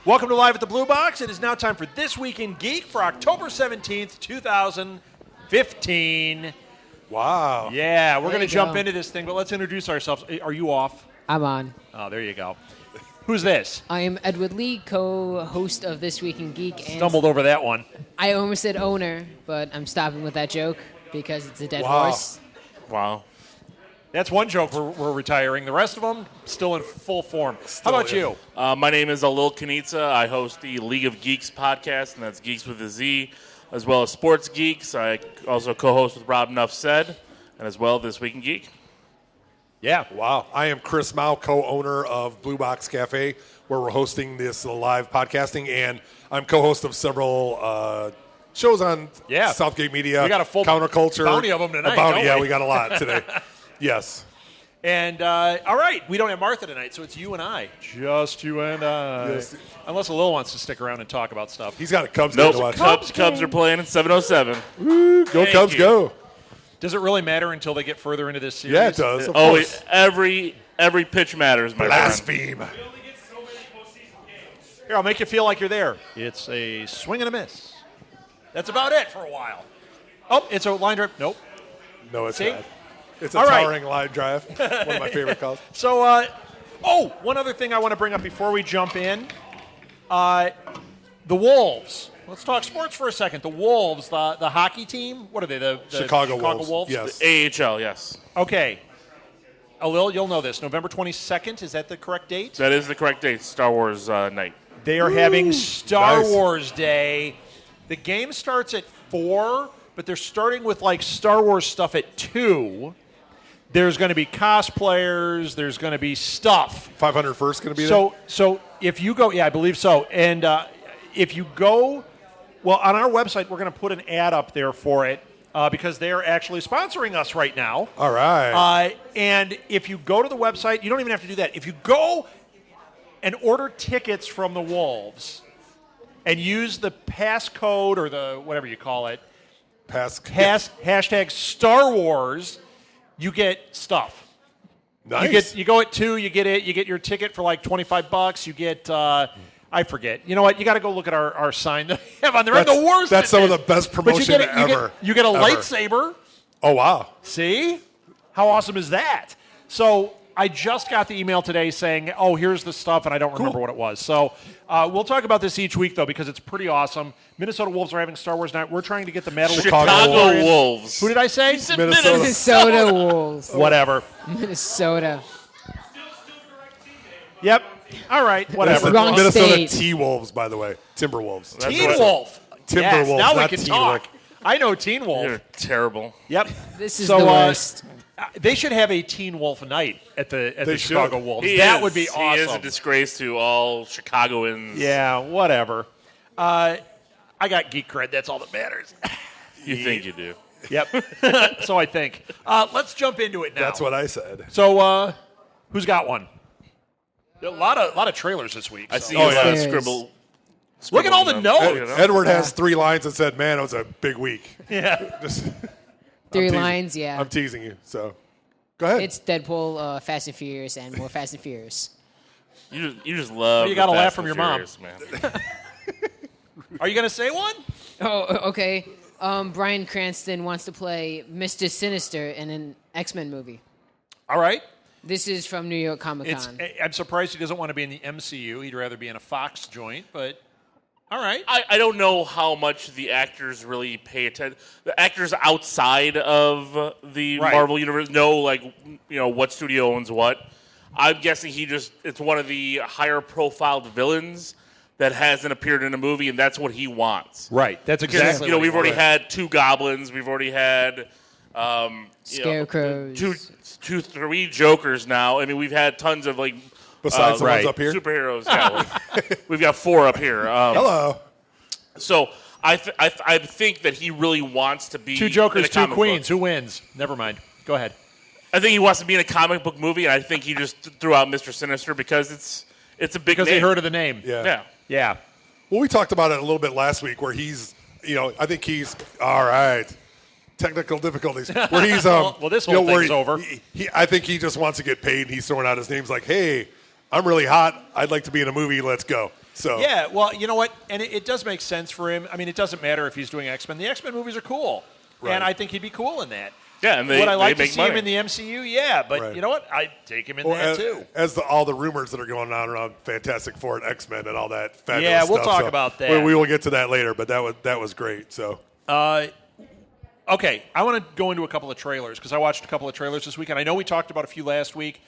Welcome to Live at the Blue Box. It is now time for This Week in Geek for October 17th, 2015. Wow. Yeah, we're going to jump into this thing, but let's introduce ourselves. Are you off? I'm on. Oh, there you go. Who's this? I am Edward Lee, co-host of This Week in Geek. And Stumbled over that one. I almost said owner, but I'm stopping with that joke because it's a dead Wow. horse. Wow. That's one joke we're retiring. The rest of them still in full form. How about you? My name is Alil Kanitsa. I host the League of Geeks podcast, and that's Geeks with a Z, as well as Sports Geeks. I also co-host with Rob Nuff Said, and as well This Week in Geek. Yeah. Wow. I am Chris Mao, co-owner of Blue Box Cafe, where we're hosting this live podcasting, and I'm co-host of several shows on Southgate Media. We got a full Counterculture. bounty of them tonight, don't Yeah, we? we got a lot today. Yes. And, all right, we don't have Martha tonight, so it's you and I. Just you and I. Yes. Unless Lil wants to stick around and talk about stuff. He's got a Cubs game to Nope, watch. Cubs are playing at 7:07. Woo, go Thank Cubs, you. go. Does it really matter until they get further into this series? Yeah, it does. Of Oh, course. every pitch matters, my friend. Blaspheme. Here, I'll make you feel like you're there. It's a swing and a miss. That's about it for a while. Oh, it's a line drive. Nope. No, it's See? not. It's a All right. towering line drive. One of my favorite calls. So, one other thing I want to bring up before we jump in. The Wolves. Let's talk sports for a second. The Wolves, the hockey team. What are they? The Chicago Wolves. Yes. AHL, yes. Okay. Alil, you'll know this. November 22nd, is that the correct date? That is the correct date, Star Wars night. They are having Star Nice. Wars Day. The game starts at 4, but they're starting with like Star Wars stuff at 2. There's going to be cosplayers. There's going to be stuff. 500 first going to be there? So if you go, I believe so. And if you go, well, on our website, we're going to put an ad up there for it because they are actually sponsoring us right now. All right. And if you go to the website, you don't even have to do that. If you go and order tickets from the Wolves and use the passcode or the whatever you call it, hashtag Star Wars, you get stuff. Nice. You go at 2, you get it. You get your ticket for like $25. You get I forget. You know what? You got to go look at our sign that we have on there. That's- the worst. that's at some of this. the best But promotion you get ever. You get a Ever. lightsaber. Oh, wow. See? How awesome is that? So I just got the email today saying, oh, here's the stuff, and I don't remember what it was. So we'll talk about this each week, though, because it's pretty awesome. Minnesota Wolves are having Star Wars night. We're trying to get the medal. Chicago Wolves. Who did I say? Minnesota. Minnesota Wolves. Whatever. Minnesota. Yep. All right. Whatever. Wrong Minnesota state. T-Wolves, by the way. Timberwolves. That's Teen what- Wolf. Timberwolves, Yes, now we not can Teen talk. Wolf. I know Teen Wolf. You're terrible. Yep. This is So, the worst. They should have a Teen Wolf night at the They Chicago should. Wolves. He That is. would be awesome. He is a disgrace to all Chicagoans. Yeah, whatever. I got geek cred. That's all that matters. You think you do. Yep. So I think. Let's jump into it now. That's what I said. So, who's got one? A lot of trailers this week. I so. see Oh, you yeah. scribble. Look at all the them. notes. Edward has 3 lines and said, man, it was a big week. Yeah. Just, 3 teasing. lines, yeah. I'm teasing you, so go ahead. It's Deadpool, Fast and Furious, and more Fast and Furious. You just love. You gotta the laugh Fast from and your mom. Furious, man. Are you going to say one? Oh, okay. Bryan Cranston wants to play Mr. Sinister in an X-Men movie. All right. This is from New York Comic Con. I'm surprised he doesn't want to be in the MCU. He'd rather be in a Fox joint, but all right. I don't know how much the actors really pay attention. The actors outside of the Right. Marvel universe know, what studio owns what. I'm guessing it's one of the higher profiled villains that hasn't appeared in a movie, and that's what he wants. Right. That's Because, exactly what he we've already wants. had 2 goblins. We've already had Scarecrows. 3 Jokers now. I mean, we've had tons of Besides the right. ones up here. superheroes. Yeah, we've got 4 up here. Hello. So I think that he really wants to be 2 in Jokers, a 2 comic Queens. book. Who wins? Never mind. Go ahead. I think he wants to be in a comic book movie, and I think he just threw out Mr. Sinister because it's a big Because name. they heard of the name. Yeah. Yeah. Yeah. Well, we talked about it a little bit last week where he's, I think he's, all right, technical difficulties. Where he's, Well, this whole where thing's over. I think he just wants to get paid. He's throwing out his names like, hey, I'm really hot. I'd like to be in a movie. Let's go. So Yeah, well, you know what? And it does make sense for him. I mean, it doesn't matter if he's doing X-Men. The X-Men movies are cool. Right. And I think he'd be cool in that. Yeah, and Would I like to make see money. him in the MCU? Yeah, but Right. you know what? I'd take him in Well, that too. as all the rumors that are going on around Fantastic Four and X-Men and all that fabulous Yeah, we'll stuff. talk So about that. We will get to that later, but that was great. So Okay, I want to go into a couple of trailers because I watched a couple of trailers this week, and I know we talked about a few last week.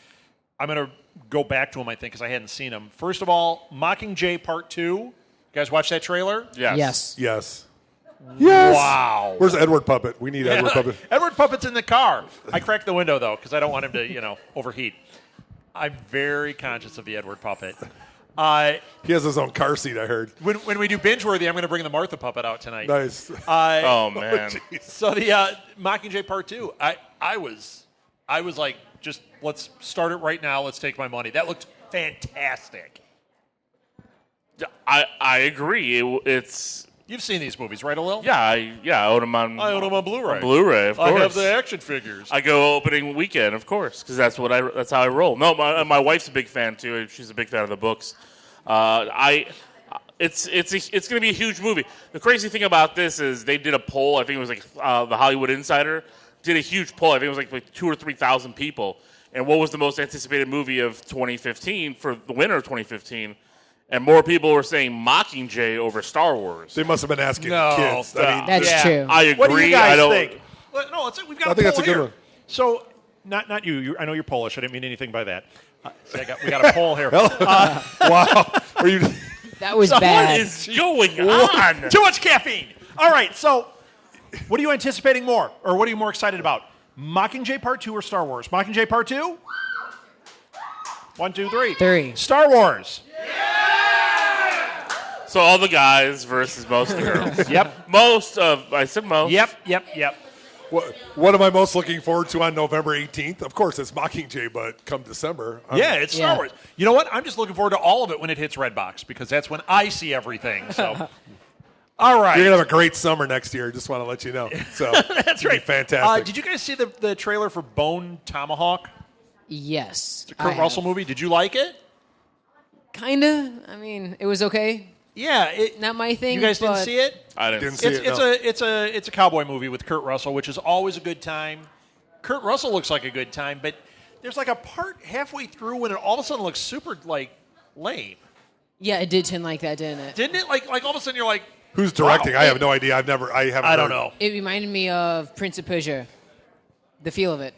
I'm going to go back to them, I think, because I hadn't seen them. First of all, Mockingjay Part 2. You guys watch that trailer? Yes. yes. Yes. Wow. Where's Edward Puppet? We need Edward Puppet. Edward Puppet's in the car. I cracked the window, though, because I don't want him to, overheat. I'm very conscious of the Edward Puppet. He has his own car seat, I heard. When we do Binge-Worthy, I'm going to bring the Martha Puppet out tonight. Nice. Oh, man. So the Mockingjay Part 2, I was like, just let's start it right now. Let's take my money. That looked fantastic. I agree. It's You've seen these movies, right, Alil? I own them on. I own them on Blu-ray. On Blu-ray, of course. I have the action figures. I go opening weekend, of course, because that's how I roll. No, my wife's a big fan too. She's a big fan of the books. It's going to be a huge movie. The crazy thing about this is they did a poll. I think it was like the Hollywood Insider did a huge poll. I think it was like 2,000 or 3,000 people. And what was the most anticipated movie of 2015 for the winner of 2015? And more people were saying Mockingjay over Star Wars. They must have been asking No, kids. That's true. I agree. What do you guys I don't, think? Well, no, we've got I a think poll that's a good here. one. So, not you. I know you're Polish. I didn't mean anything by that. See, we got a poll here. Wow. Are you? That was What bad. is going on? Too much caffeine. All right, so what are you anticipating more? Or what are you more excited about? Mockingjay Part 2 or Star Wars? Mockingjay Part 2? 1, 2, 3. 3. Star Wars. So all the guys versus most of the girls. Yep. I said most. Yep. What am I most looking forward to on November 18th? Of course, it's Mockingjay, but come December. Yeah, it's Star Yeah. Wars. You know what? I'm just looking forward to all of it when it hits Redbox because that's when I see everything. So, all right. You're going to have a great summer next year. Just want to let you know. So That's it'll be right. fantastic. Did you guys see the trailer for Bone Tomahawk? Yes. The Kurt Russell movie. Did you like it? Kinda. I mean, it was okay. Yeah. Not my thing. You guys didn't but see it? I didn't Didn't see see it. it. It's a cowboy movie with Kurt Russell, which is always a good time. Kurt Russell looks like a good time, but there's like a part halfway through when it all of a sudden looks super lame. Yeah, it did tend like that, didn't it? Didn't it? Like all of a sudden you're like, Who's directing? Wow. I have no idea. I haven't. I don't heard. know. It reminded me of Prince of Persia. The feel of it.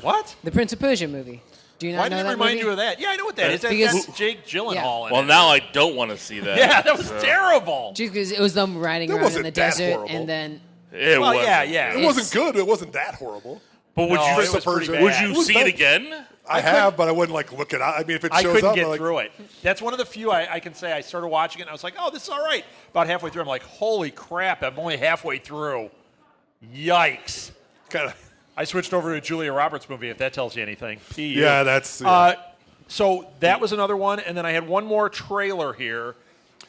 What? The Prince of Persia movie. Do you not Why know did it that remind movie? you of that? Yeah, I know what that is. Because- That's Jake Gyllenhaal in Well, it. now I don't want to see that. Yeah, that was terrible. Just because it was them riding That around in wasn't the that desert, horrible. and then It Well, was. yeah. It wasn't good. It wasn't that horrible. But would No, you it was pretty bad. would It you was see bad. it again? I have, but I wouldn't look it up. I mean, if it I shows couldn't up, get I'm like, through it. That's one of the few I can say I started watching it and I was like, oh, this is all right. About halfway through, I'm like, holy crap, I'm only halfway through. Yikes. kind of. I switched over to a Julia Roberts movie, if that tells you anything. P.U. Yeah, that's So that was another one, and then I had one more trailer here.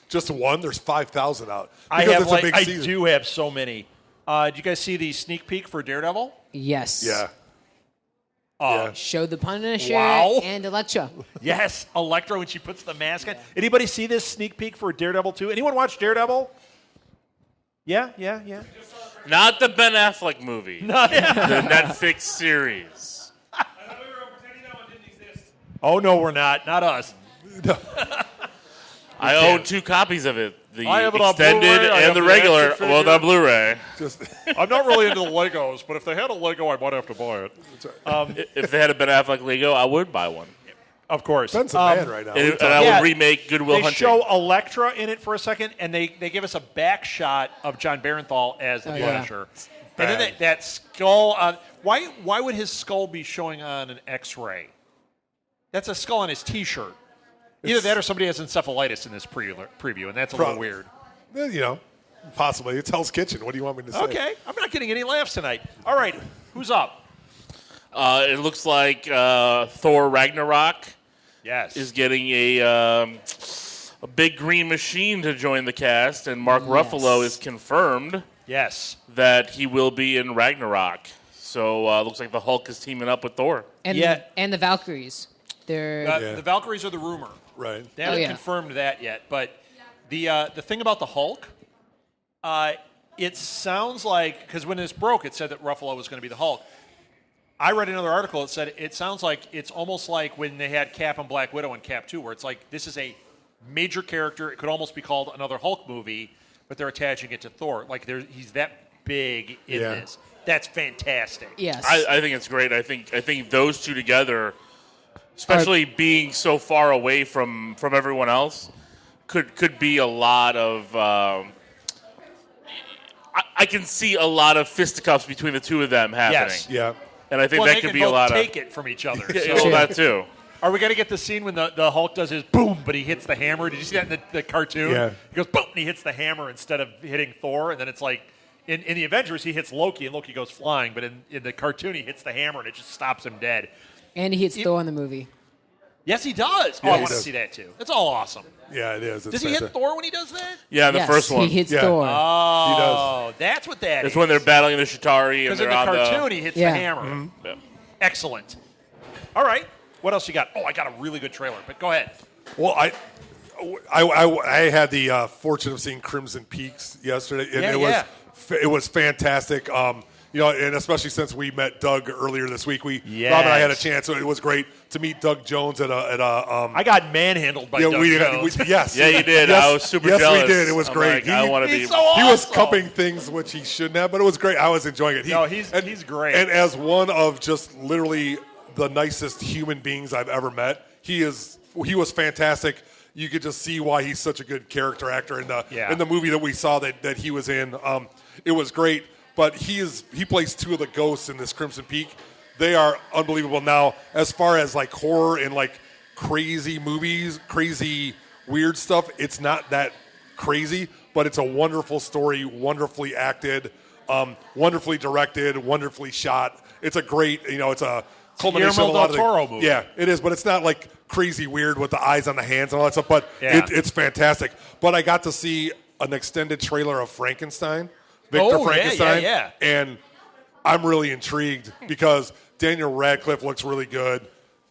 just one. There's 5,000 out. I Because have it's a big I season. do have so many. Did you guys see the sneak peek for Daredevil? yes, Yeah. Yeah. showed the Punisher Wow. and Elektra. Yes, Elektra when she puts the mask on. Anybody see this sneak peek for Daredevil 2? Anyone watch Daredevil? Yeah. Not the Ben Affleck movie. The Netflix series. Oh no, we're not. Not us. I own 2 copies of it. The I have it on extended Blu-ray, I have and the the regular. action Well, figure. the Blu-ray. Just I'm not really into the Legos, but if they had a Lego, I might have to buy it. If they had a Ben Affleck Lego, I would buy one. Of course. Ben's a man right now. And I Yeah, would remake Goodwill They Hunting. show Elektra in it for a second, and they give us a back shot of John Barenthal as the Oh, yeah. Punisher. And then that skull. Why would his skull be showing on an X-ray? That's a skull on his T-shirt. Either that or somebody has encephalitis in this preview, and that's a little weird. Possibly. It's Hell's Kitchen. What do you want me to say? Okay, I'm not getting any laughs tonight. All right, who's up? It looks like Thor Ragnarok Yes. is getting a big green machine to join the cast, and Mark Ruffalo is confirmed Yes. that he will be in Ragnarok. So it looks like the Hulk is teaming up with Thor. And Yeah. and the Valkyries. They're The Valkyries are the rumor. Right. They haven't yeah. confirmed that yet. But the thing about the Hulk, it sounds like, because when this broke, it said that Ruffalo was going to be the Hulk. I read another article that said it sounds like it's almost like when they had Cap and Black Widow in Cap 2, where it's like this is a major character. It could almost be called another Hulk movie, but they're attaching it to Thor. Like he's that big in this. That's fantastic. yes. I think it's great. I think those two together, especially being so far away from everyone else, could be a lot of. I can see a lot of fisticuffs between the two of them happening. Yes. Yeah. And I think Well, that they could can be a both lot take of. it from each other. Yeah, So- well, that too. Are we going to get the scene when the Hulk does his boom, but he hits the hammer? Did you see that in the cartoon? Yeah. He goes boom, and he hits the hammer instead of hitting Thor, and then it's like in the Avengers he hits Loki, and Loki goes flying, but in the cartoon he hits the hammer, and it just stops him dead. and he hits Thor in the movie. Yes, he does. Yeah, I he want to does. see that too. That's all awesome. Yeah, it is. It's Does he hit fantastic. Thor when he does that? Yeah, the yes, first one. he hits Yeah. Thor. Oh, that's what that is. It's when they're battling the Chitauri and Because in they're the on cartoon he hits Yeah. the hammer. Yeah. Excellent. All right. What else you got? Oh, I got a really good trailer, but go ahead. Well, I had the fortune of seeing Crimson Peaks yesterday, and it was fantastic. And especially since we met Doug earlier this week, Rob and I had a chance, so it was great to meet Doug Jones at a. I got manhandled by Doug Jones. Yes, Yeah, you did. Yes, I was super yes, jealous. we did. It was I'm great. like, I want to be. He's so awesome. He was cupping things which he shouldn't have, but it was great. I was enjoying it. He's great. And as one of just literally the nicest human beings I've ever met, he was fantastic. You could just see why he's such a good character actor in the movie that we saw that he was in. It was great. But he plays two of the ghosts in this Crimson Peak. They are unbelievable. Now, as far as like horror and like crazy movies, crazy weird stuff, it's not that crazy, but it's a wonderful story, wonderfully acted, wonderfully directed, wonderfully shot. It's a great, it's a culmination of a lot of Toro movie. Yeah, it is, but it's not like crazy weird with the eyes on the hands and all that stuff. But it's fantastic. But I got to see an extended trailer of Frankenstein. Victor Frankenstein. Yeah. And I'm really intrigued because Daniel Radcliffe looks really good.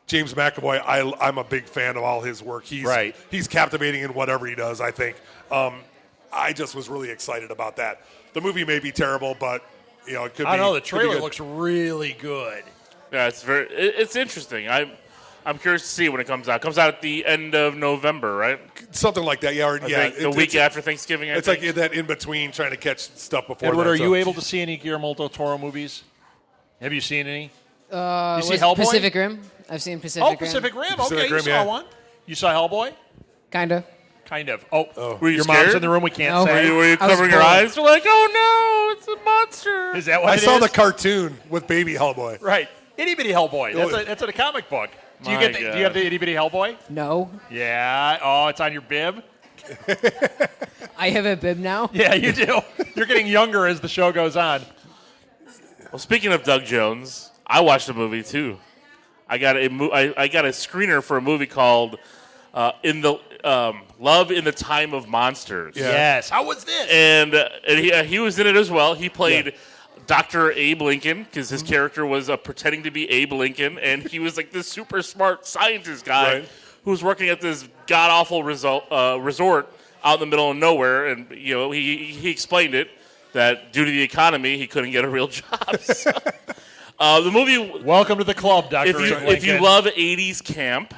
James McAvoy, I'm a big fan of all his work. He's captivating in whatever he does, I think. I just was really excited about that. The movie may be terrible, but it could be. I don't know. The could be trailer good. looks really good. Yeah, it's interesting. I'm curious to see when it comes out. It comes out at the end of November, right? Something like that, yeah. I think the week after Thanksgiving. It's like that in between, trying to catch stuff before. Edward, that, are so. you able to see any Guillermo del Toro movies? Have you seen any? You see Was Hellboy? Pacific Rim. I've seen Pacific Rim. Pacific Rim. Pacific Okay, you Rim, saw yeah. one. You saw Hellboy? Kinda. Kind of. Oh, Were you your scared? mom's in the room. We can't No. say. Were you I was covering your bored. eyes? You're like, oh no, it's a monster. Is that what I it saw is? the cartoon with Baby Hellboy. Right. Itty Bitty Hellboy. That's a comic book. Do you My do you God. have the Itty Bitty Hellboy? No. Yeah. Oh, it's on your bib. I have a bib now. Yeah, you do. You're getting younger as the show goes on. Well, speaking of Doug Jones, I watched a movie too. I got a screener for a movie called Love in the Time of Monsters. Yeah. Yes. How was this? And he was in it as well. He played Dr. Abe Lincoln because his character was pretending to be Abe Lincoln, and he was like this super smart scientist guy Right. who was working at this god awful resort out in the middle of nowhere. And he explained it that due to the economy, he couldn't get a real job. So, the movie. Welcome to the club, Dr. If you love 80s camp,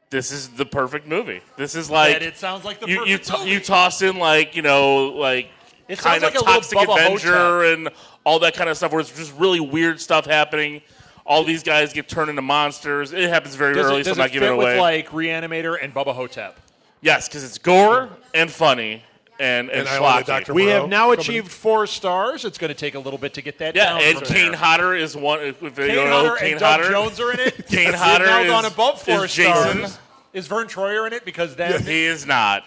this is the perfect movie. This is like it sounds like the you perfect movie. you toss in like It kind sounds of like a little Toxic Bubba Avenger and all that kind of stuff where it's just really weird stuff happening. All these guys get turned into monsters. It happens very early, so I'm not giving it fit away. with like Reanimator and Bubba Hotep? Yes, because it's gore and funny and I wanted schlocky. Dr. We Moreau have now coming achieved 4 stars. It's going to take a little bit to get that Yeah, down. and from Kane there. Hodder is one. If you Kane don't know Hodder Kane and Doug Hodder, Jones are in it. Kane We've Hodder now is, gone above 4 is Jason. stars. Is Vern Troyer in it? Because then He is not.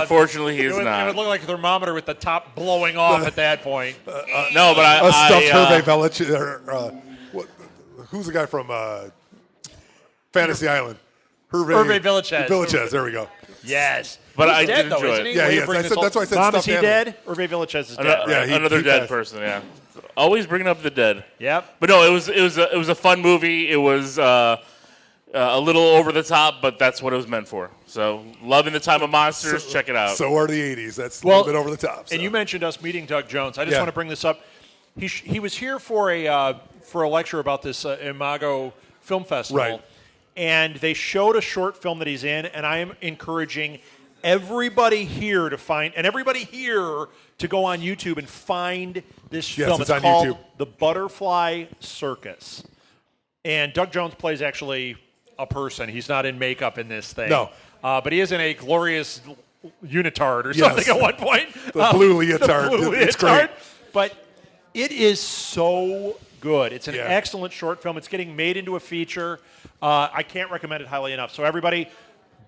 Unfortunately, he it is would, not. It would look like a thermometer with the top blowing off at that point. No, but A stuffed I Hervé Village. Who's the guy from Fantasy Island? Hervé Villachez. Villachez, there we go. Yes. But He's I dead, did though, enjoy isn't it. he? Yeah, Way to he is. bring I this said- whole- that's why I said Mom, is stuffed he animal. dead? Hervé Villachez is dead. Another, Yeah, another he dead passed. person. Yeah, always bringing up the dead. Yep. But no, it was a fun movie. It was A little over the top, but that's what it was meant for. So, loving the Time of Monsters. Check it out. So are the 80s. That's a little bit over the top. So. And you mentioned us meeting Doug Jones. I just want to bring this up. He was here for a lecture about this Imago Film Festival. Right. And they showed a short film that he's in, and I am encouraging everybody here to find, and everybody here to go on YouTube and find this film. It's on called YouTube. The Butterfly Circus. And Doug Jones plays actually a person. He's not in makeup in this thing. No. But he is in a glorious unitard or something at one point. The blue leotard. The blue It's leotard. great. But it is so good. It's an Yeah. excellent short film. It's getting made into a feature. I can't recommend it highly enough. So everybody,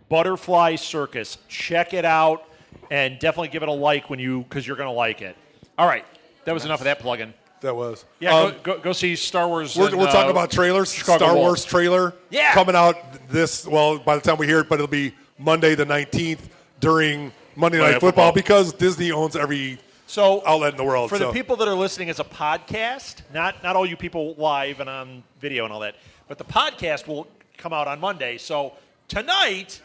Butterfly Circus, check it out and definitely give it a like because you're going to like it. All right, that was enough of that plug-in. That was. Yeah, go see Star Wars. We're talking about trailers. Chicago Star Wolf. Wars trailer coming out by the time we hear it, but it'll be Monday the 19th during Monday Night Football because Disney owns every outlet in the world. For the people that are listening as a podcast, not all you people live and on video and all that, but the podcast will come out on Monday. So tonight,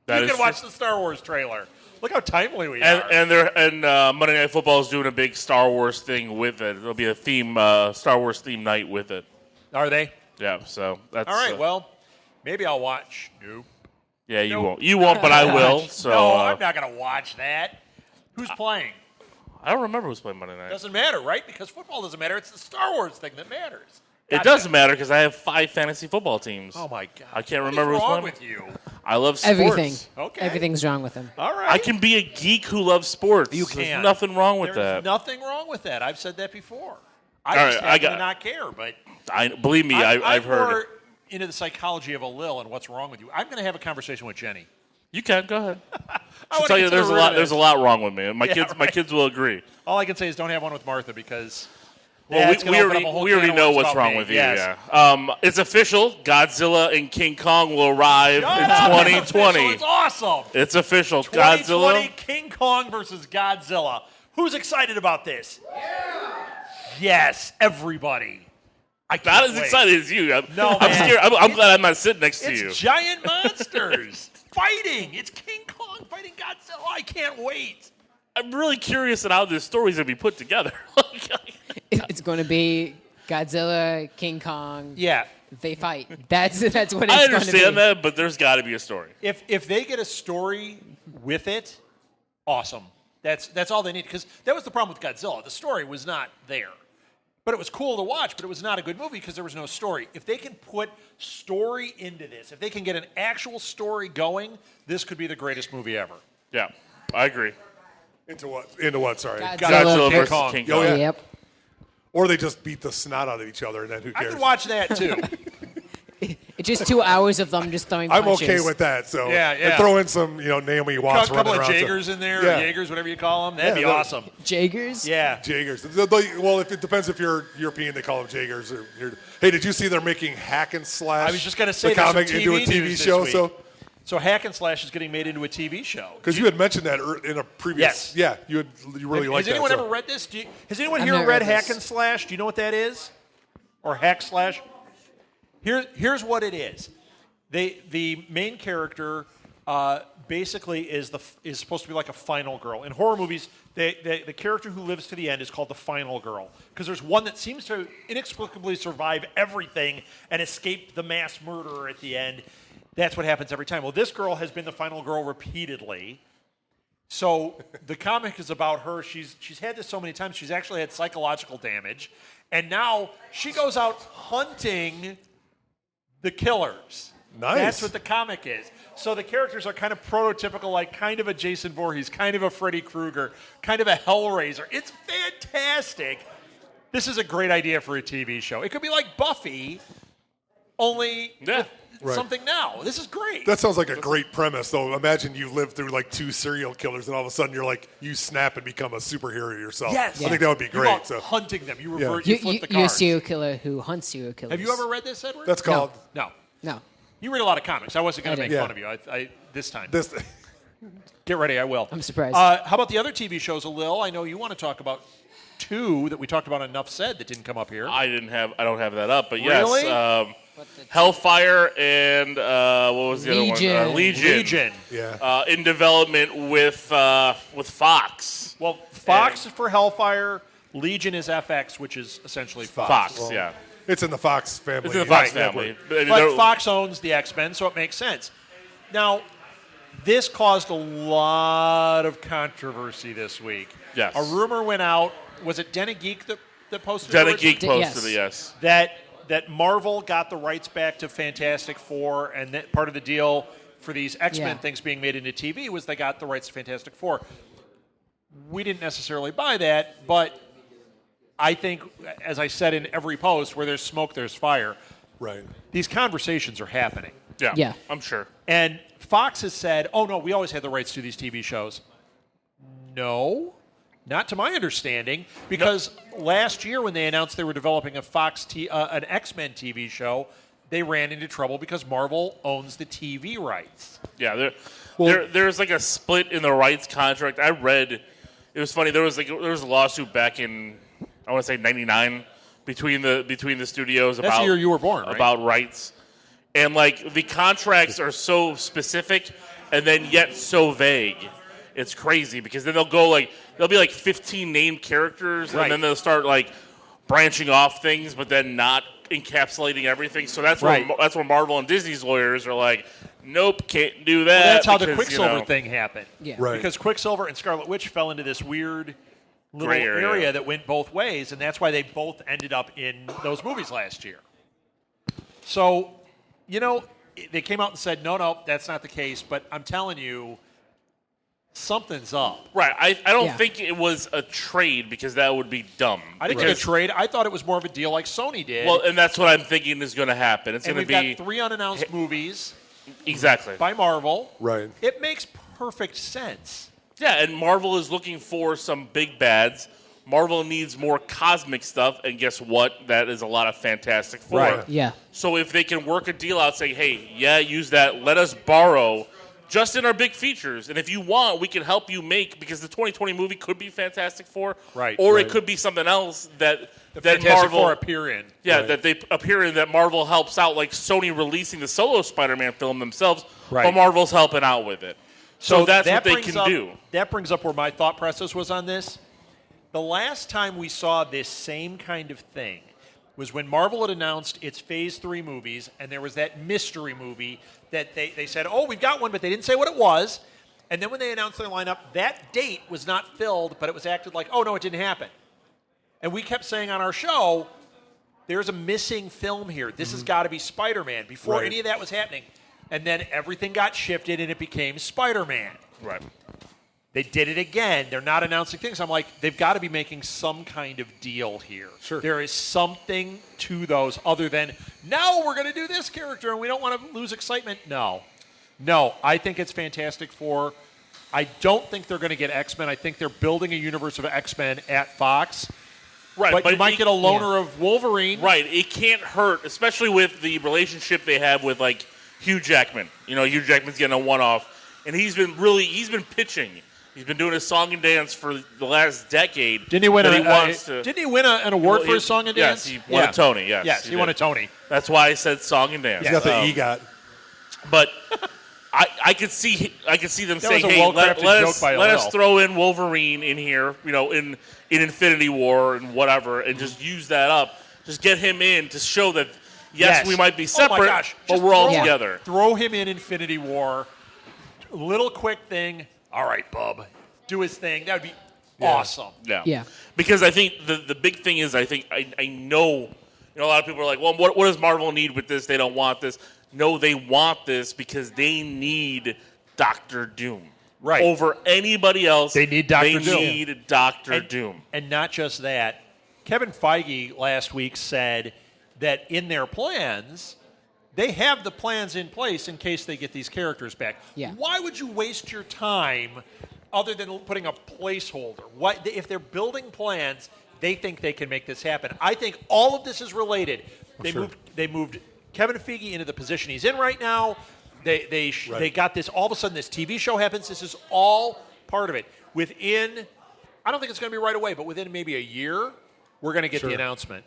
you can watch the Star Wars trailer. Look how timely we are. And Monday Night Football is doing a big Star Wars thing with it. There'll be a Star Wars theme night with it. Are they? Yeah, so that's... All right, well, maybe I'll watch. Nope. Yeah, you won't. You won't, but I will. So, no, I'm not going to watch that. Who's playing? I don't remember who's playing Monday night. Doesn't matter, right? Because football doesn't matter. It's the Star Wars thing that matters. It doesn't matter because I have 5 fantasy football teams. Oh, my God. I can't remember what's who's wrong playing. with you? I love sports. Everything. Okay. Everything's wrong with him. All right. I can be a geek who loves sports. You can. There's nothing wrong with There's that. nothing wrong with that. I've said that before. I All just right, happen to not care, but believe me, I've I'm heard more it. into the psychology of a Lil and what's wrong with you. I'm going to have a conversation with Jenny. You can go ahead. I I'll wanna tell you, get to there's the a root lot. of There's a this. lot wrong with me. My Yeah, kids will agree. All I can say is don't have one with Martha because Well, that's we gonna open up a whole already can of know worms what's about wrong me. with you. Yes. Yeah. It's official. Godzilla and King Kong will arrive Shut in up. 2020. It's awesome. It's official. 2020 Godzilla. King Kong versus Godzilla. Who's excited about this? Yeah. Yes, everybody. I can't Not as wait. excited as you. I'm man. scared. I'm glad I'm not sitting next to you. It's giant monsters fighting. It's King Kong fighting Godzilla. I can't wait. I'm really curious at how this story's gonna be put together. It's going to be Godzilla, King Kong. Yeah. They fight. That's what it's going to be. I understand that, but there's got to be a story. If they get a story with it, awesome. That's all they need because that was the problem with Godzilla. The story was not there. But it was cool to watch, but it was not a good movie because there was no story. If they can put story into this, if they can get an actual story going, this could be the greatest movie ever. Yeah, I agree. Into what? Into what? Sorry. Godzilla King versus Kong. King Oh, Kong. yeah. Yep. Or they just beat the snot out of each other, and then who I cares? could watch that too. It's just 2 hours of them just throwing I'm punches. okay with that. So Yeah. And throw in some, Naomi A Watts couple running of around. Jaegers in there, Yeah. or Jaegers, whatever you call them. That'd be Yeah, awesome. Jaegers? Yeah. Jaegers. Well, if it depends if you're European, they call them Jaegers. Hey, did you see they're making Hack and Slash? I was just going to say the there's comic some into a TV TV news show. this week. So Hack and Slash is getting made into a TV show. Because you had mentioned that in a previous. Yes. Yeah, you really liked Has that. anyone so. ever read this? Has anyone I've here never read read Hack this. and Slash? Do you know what that is? Or Hack Slash? Here's what it is. The main character basically is supposed to be like a final girl. In horror movies, the character who lives to the end is called the final girl because there's one that seems to inexplicably survive everything and escape the mass murderer at the end. That's what happens every time. Well, this girl has been the final girl repeatedly. So the comic is about her. She's had this so many times. She's actually had psychological damage. And now she goes out hunting the killers. Nice. That's what the comic is. So the characters are kind of prototypical, like kind of a Jason Voorhees, kind of a Freddy Krueger, kind of a Hellraiser. It's fantastic. This is a great idea for a TV show. It could be like Buffy, only with something now. This is great. That sounds like a great premise, though. Imagine you live through like 2 serial killers, and all of a sudden you snap and become a superhero yourself. Yes. I think that would be You're great. out So hunting them. You revert. You flip the You're a cards. serial killer who hunts serial killers. Have you ever read this, Edward? that's called No. No. You read a lot of comics. I wasn't going to I make did. fun of you. I this time. this. Get ready, I will. I'm surprised. How about the other TV shows, Lil? I know you want to talk about 2 that we talked about on Enough Said that didn't come up here. I don't have that up, but Really? yes. Hellfire and what was the other one? Legion. Yeah. In development with Fox. Well, Fox for Hellfire. Legion is FX, which is essentially Fox. Fox, yeah. It's in the Fox family. It's in the Fox Right, family. But Fox owns the X-Men, so it makes sense. Now, this caused a lot of controversy this week. Yes. A rumor went out. Was it Den of Geek that posted it? Den of Geek Yes. posted it, yes. That Marvel got the rights back to Fantastic Four, and that part of the deal for these X-Men things being made into TV was they got the rights to Fantastic Four. We didn't necessarily buy that, but I think, as I said in every post, where there's smoke, there's fire. Right. These conversations are happening. Yeah. I'm sure. And Fox has said, oh, no, we always had the rights to these TV shows. No, not to my understanding, because last year when they announced they were developing an X-Men TV show, they ran into trouble because Marvel owns the TV rights. Yeah, there's like a split in the rights contract. I read, it was funny, there was a lawsuit back in, I want to say 99 between the studios That's the year you were born, right? About rights. And like the contracts are so specific and then yet so vague. It's crazy because then there'll be like 15 named characters right. and then they'll start like branching off things but then not encapsulating everything. So that's where Marvel and Disney's lawyers are like, nope, can't do that. Well, that's how the Quicksilver thing happened. Yeah. Right. Because Quicksilver and Scarlet Witch fell into this weird little Gray area that went both ways, and that's why they both ended up in those movies last year. So, they came out and said, no, that's not the case, but I'm telling you, something's up. Right. I don't think it was a trade because that would be dumb. I didn't think a trade. I thought it was more of a deal like Sony did. Well, and that's what I'm thinking is going to happen. It's and going to we've be got 3 unannounced movies exactly by Marvel. Right. It makes perfect sense. Yeah, and Marvel is looking for some big bads. Marvel needs more cosmic stuff, and guess what? That is a lot of Fantastic Four. Right. Yeah. So if they can work a deal out saying, hey, use that, let us borrow just in our big features. And if you want, we can help you make, because the 2020 movie could be Fantastic Four. Right. Or right. it could be something else that Fantastic Marvel Four appear in. Yeah, Right. that they appear in, that Marvel helps out, like Sony releasing the solo Spider-Man film themselves, Right. but Marvel's helping out with it. So that's what they can do. That brings up where my thought process was on this. The last time we saw this same kind of thing was when Marvel had announced its Phase 3 movies, and there was that mystery movie that they said, oh, we've got one, but they didn't say what it was. And then when they announced their lineup, that date was not filled, but it was acted like, oh, no, it didn't happen. And we kept saying on our show, there's a missing film here. This has got to be Spider-Man before Right. any of that was happening. And then everything got shifted, and it became Spider-Man. Right. They did it again. They're not announcing things. I'm like, they've got to be making some kind of deal here. Sure. There is something to those other than, no, we're going to do this character and we don't want to lose excitement. No, I think it's Fantastic Four. I don't think they're going to get X-Men. I think they're building a universe of X-Men at Fox. Right, But you might get a loner of Wolverine. Right. It can't hurt, especially with the relationship they have with, like, Hugh Jackman. Hugh Jackman's getting a one-off, and he's been pitching. He's been doing his song and dance for the last decade. Didn't he win Didn't he win an award for his song and dance? Yes, he won a Tony. Yes, he won a Tony. That's why I said song and dance. He's got the EGOT. But I could see them That saying, was a "Hey, well-crafted let joke by us LL. throw in Wolverine in here, in Infinity War and whatever, and just use that up. Just get him in to show that yes, we might be separate, Oh my gosh. but Just we're all throw- together." Throw him in Infinity War. Little quick thing. All right, bub. Do his thing. That would be awesome. Yeah. Because I think the big thing is I know a lot of people are like, well, what does Marvel need with this? They don't want this. No, they want this because they need Doctor Doom. Right. Over anybody else. They need Dr. Doom. They need Doctor Doom. And not just that. Kevin Feige last week said that in their plans, they have the plans in place in case they get these characters back. Yeah. Why would you waste your time other than putting a placeholder? If they're building plans, they think they can make this happen. I think all of this is related. They moved Kevin Feige into the position he's in right now. They got this. All of a sudden, this TV show happens. This is all part of it. I don't think it's going to be right away, but within maybe a year, we're going to get the announcement.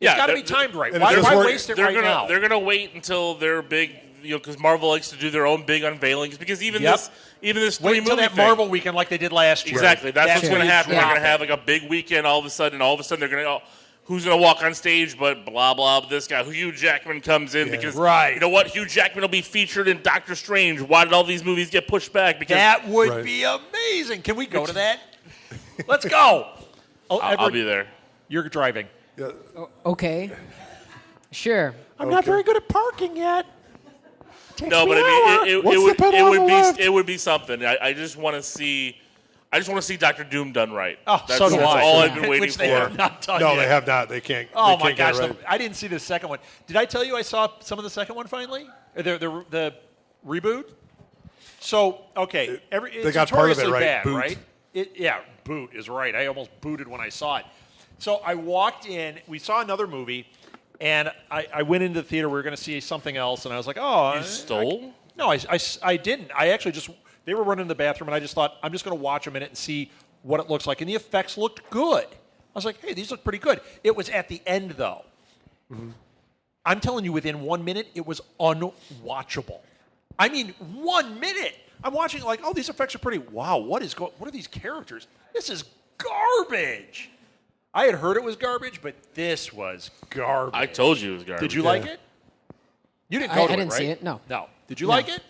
It's got to be timed right. and Why it's work- waste it right now? They're gonna wait until they're big, because Marvel likes to do their own big unveilings. Because even this Wait three until movie that thing, Marvel weekend like they did last year. exactly. That's what's when gonna you happen. They're drop gonna it. have like a big weekend. All of a sudden they're gonna. Who's going to walk on stage but blah, blah, this guy. Hugh Jackman comes in because, you know what? Hugh Jackman will be featured in Doctor Strange. Why did all these movies get pushed back? Because that would be amazing. Can we go to that? Let's go. I'll be there. You're driving. Yeah. Okay. Sure. I'm not very good at parking yet. No, but it would be something. I just want to see. I just want to see Doctor Doom done right. Oh, so do I. That's all I've been waiting Which they for. have not done No, yet. they have not. They can't. Oh they my can't get gosh! it right. I didn't see the second one. Did I tell you I saw some of the second one finally? The reboot. So okay, They got part of it notoriously right. bad, Boot. right? Boot is right. I almost booted when I saw it. So I walked in. We saw another movie, and I went into the theater. We were going to see something else, and I was like, "Oh, You stole? No, I didn't. I actually just they were running in the bathroom, and I just thought I'm just going to watch a minute and see what it looks like, and the effects looked good. I was like, hey, these look pretty good. It was at the end, though. Mm-hmm. I'm telling you, within 1 minute, it was unwatchable. I mean, 1 minute. I'm watching like, oh, these effects are pretty. Wow, what are these characters? This is garbage. I had heard it was garbage, but this was garbage. I told you it was garbage. Did you like it? You didn't go to it, I didn't right? see it, no. No. Did you like it?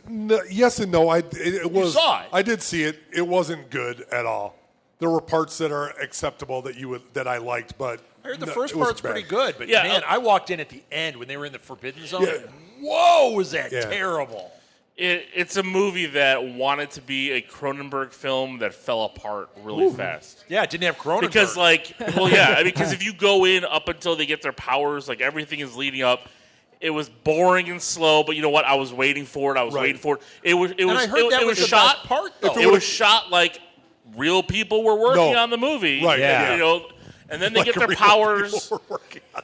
No, yes and no. It was. You saw it. I did see it. It wasn't good at all. There were parts that are acceptable that I liked, but I heard the no, first it was part's bad. pretty good, but Yeah, man, I walked in at the end when they were in the Forbidden Zone. Yeah. Whoa, was that Yeah. terrible? It's a movie that wanted to be a Cronenberg film that fell apart really fast. Yeah, it didn't have Cronenberg. Because, because if you go in up until they get their powers, like everything is leading up. It was boring and slow, but you know what? I was waiting for it. It was I heard that was the shot. best part, though. It was shot like real people were working on the movie. Right, yeah. You know, and then they Like get their real powers. people were working on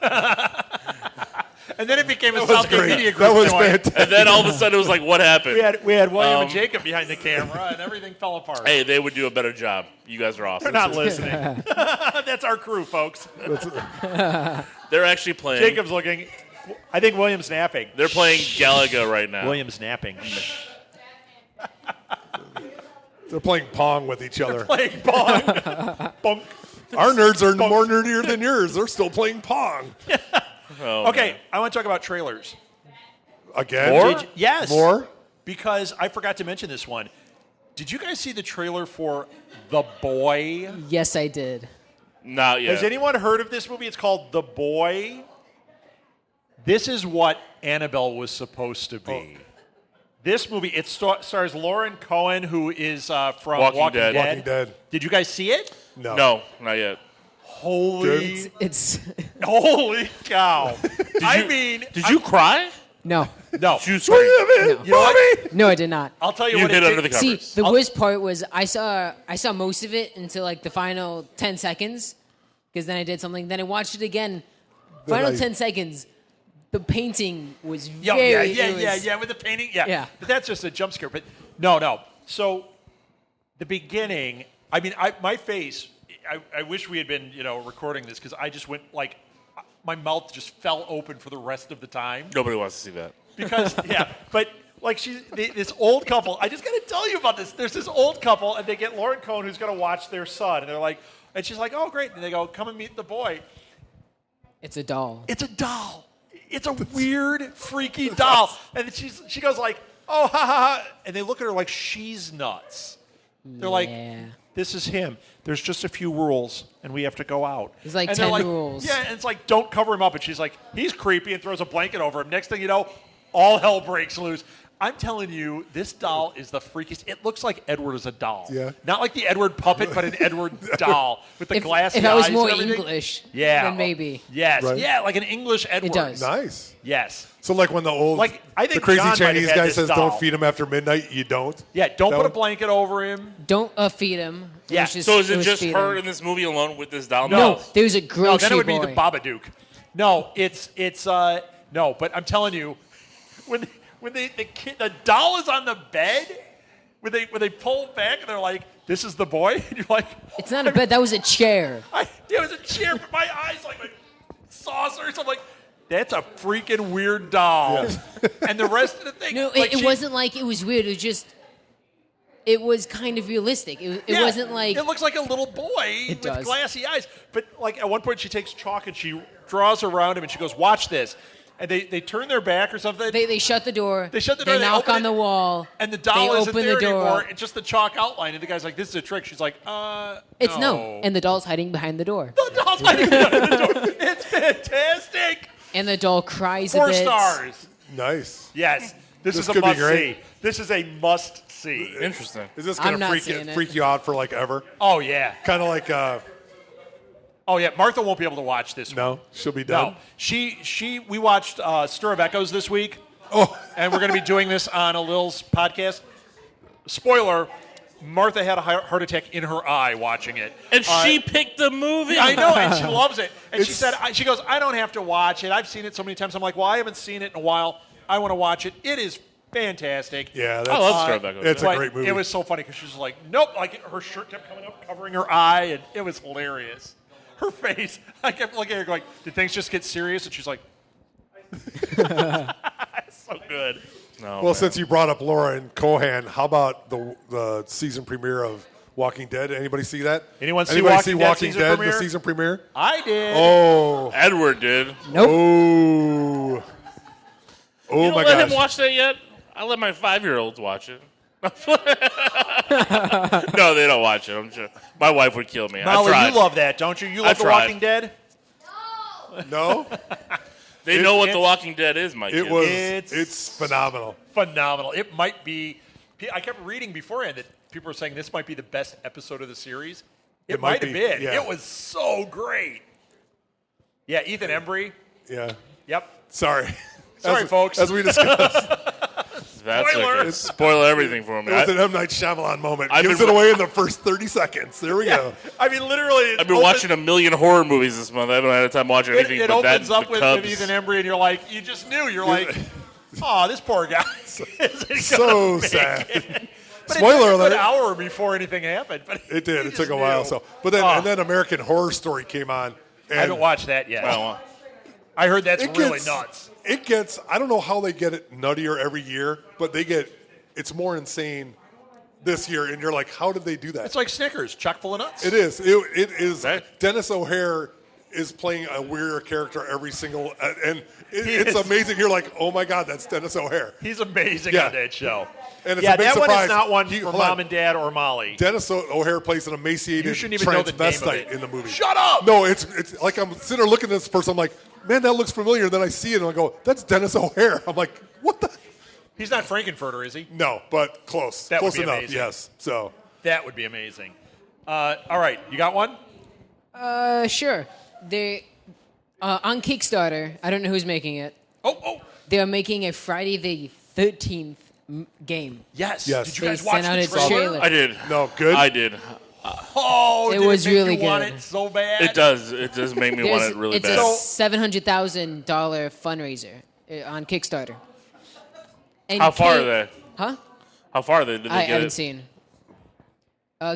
and then it became a That was South Bay great. Media Group That was joint. fantastic. And then all of a sudden it was like, what happened? We had William and Jacob behind the camera, and everything fell apart. Hey, they would do a better job. You guys are awesome. They're not listening. That's our crew, folks. They're actually playing. Jacob's looking. I think William's napping. They're playing Galaga right now. William's napping. They're playing Pong with each other. Playing Pong. Bonk. Our nerds are more nerdier than yours. They're still playing Pong. Okay, man. I want to talk about trailers. Again? More? Yes. More? Because I forgot to mention this one. Did you guys see the trailer for The Boy? Yes, I did. Not yet. Has anyone heard of this movie? It's called The Boy. This is what Annabelle was supposed to be. This movie, it stars Lauren Cohen, who is from Walking Dead. Walking Dead. Did you guys see it? No, not yet. Holy, It's holy cow! Did you cry? no, no. Did you scream? You know what? no, I did not. I'll tell you You what. hid it under did. the covers. See, the worst part was I saw most of it until like the final 10 seconds, because then I did something. Then I watched it again. Final 10 seconds. The painting was very. Yeah, with the painting, Yeah. But that's just a jump scare. But no. So the beginning, I mean, my face. I wish we had been, recording this because I just went like, my mouth just fell open for the rest of the time. Nobody wants to see that. Because but like this old couple. I just got to tell you about this. There's this old couple, and they get Lauren Cohen, who's going to watch their son, and they're like, and she's like, oh great, and they go, come and meet the boy. It's a doll. It's a doll. It's a weird, freaky doll. And she goes like, oh, ha, ha, ha. And they look at her like she's nuts. They're like, this is him. There's just a few rules, and we have to go out. There's like and they're 10 rules. Yeah, and it's like, don't cover him up. And she's like, he's creepy, and throws a blanket over him. Next thing you know, all hell breaks loose. I'm telling you, this doll is the freakiest. It looks like Edward is a doll. Yeah. Not like the Edward puppet, but an Edward doll with the glassy eyes. If I was more and everything. English, Yeah. then maybe. Yes. Right. Yeah, like an English Edward. does. Nice. Yes. So like when Like, I think the crazy John might have Chinese had guy this says doll. don't feed him after midnight, you don't? Yeah, don't That put a one? blanket over him. Don't feed him. Yeah. was just- So is it was just feed her him. in this movie alone with this doll? No, there's a No, grocery then it would boy. be the Babadook. No, it's no, but I'm telling you, when the doll is on the bed, when they pull back and they're like, "This is the boy," and you're like, It's not a bed. That was a chair. it was a chair, but my eyes like saucers. I'm like, that's a freaking weird doll. Yes. And the rest of the thing. No, like, it wasn't like it was weird. It was just, it was kind of realistic. It wasn't like. It looks like a little boy with does. glassy eyes. But like at one point she takes chalk and she draws around him and she goes, watch this. And they turn their back or something. They shut the door. They shut the door. They knock open on the wall. And the doll they isn't open there the door. anymore. It's just the chalk outline. And the guy's like, this is a trick. She's like, It's no. And the doll's hiding behind the door. The doll's hiding behind the door. It's fantastic. And the doll cries 4 a bit. stars. Nice. Yes. This is a could be must great. see. This is a must see. Interesting. Is this I'm going not to seeing it. freak you out for like ever? Oh, yeah. Kind of like, Oh, yeah. Martha won't be able to watch this one. no, she'll be done. No. We watched Stir of Echoes this week. Oh, And we're going to be doing this on a Lil's podcast. Spoiler, Martha had a heart attack in her eye watching it. And she picked the movie. I know, and she loves it. And she It's- said, she goes, I don't have to watch it. I've seen it so many times. I'm like, well, I haven't seen it in a while. I want to watch it. It is fantastic. yeah. That's, I love Star Wars. it's a But great movie. It was so funny because she was like, nope. Like her shirt kept coming up, covering her eye, and it was hilarious. Her face, I kept looking at her going, did things just get serious? And she's like, it's so good. No, well, man. since you brought up Laura and Cohan, how about the season premiere of Walking Dead? Anybody see that? Anyone see Anybody Walking Dead Walking season Dead, premiere? the season premiere? I did. Oh, Edward did. Nope. oh, oh You my don't let gosh! him watch that yet? I let my 5-year-olds watch it. No, they don't watch it. I'm sure. My wife would kill me. I Molly, tried. you love that, don't you? You love The tried. Walking Dead? No, They know what it- The Walking Dead is, my it kids. was. It's- It's phenomenal. Phenomenal. It might be. I kept reading beforehand that people were saying this might be the best episode of the series. It might might have be, been. yeah. It was so great. Yeah, Ethan Embry. Yeah. Yep. Sorry. Sorry, folks. As we discussed, That's Spoiler. like spoil everything for me. it was an M. Night Shyamalan moment. I've Gives been- it away in the first 30 seconds. There we go. I mean, literally. I've been watching a million horror movies this month. I haven't had time watching anything It but that. opens up the with Cubs. Ethan Embry, and you're like, you just knew. You're like, oh, this poor guy. isn't So gonna make sad. it." But Spoiler it took a alert. good hour before anything happened. But It did. you It took just a while. knew. So, but then Oh, and then American Horror Story came on. And I haven't watched that yet. Oh, I heard that's it really gets- nuts. It gets. I don't know how they get it nuttier every year, but they get. It's more insane this year, and you're like, how did they do that? It's like Snickers, chock full of nuts. It is. It is. Right. Dennis O'Hare is playing a weirder character every single, and He it's is. amazing. You're like, oh my god, that's Dennis O'Hare. He's amazing Yeah. on that show. And it's yeah, a big that one surprise. is not one He- for hold on. mom and dad or Molly. Dennis O'Hare plays an You emaciated shouldn't even know the name of transvestite it. in the movie. Shut up! No, it's like I'm sitting there looking at this person. I'm like, man, that looks familiar. And then I see it and I go, that's Dennis O'Hare. I'm like, what the? He's not Frankenfurter, is he? No, but close. That would close be enough. amazing. Yes. So That would be amazing. All right, you got one? Sure. They on Kickstarter. I don't know who's making it. Oh, They're making a Friday the 13th game. yes. Yes. Did you They guys watch sent out the a trailer? trailer. I did. no, good. I did. Oh, It did was it make really you want good. it so bad? It does. It does make me want it really it's bad. a $700,000 fundraiser on Kickstarter. And How far Kane- are they? Huh? How far are they? Did they I get haven't it? seen.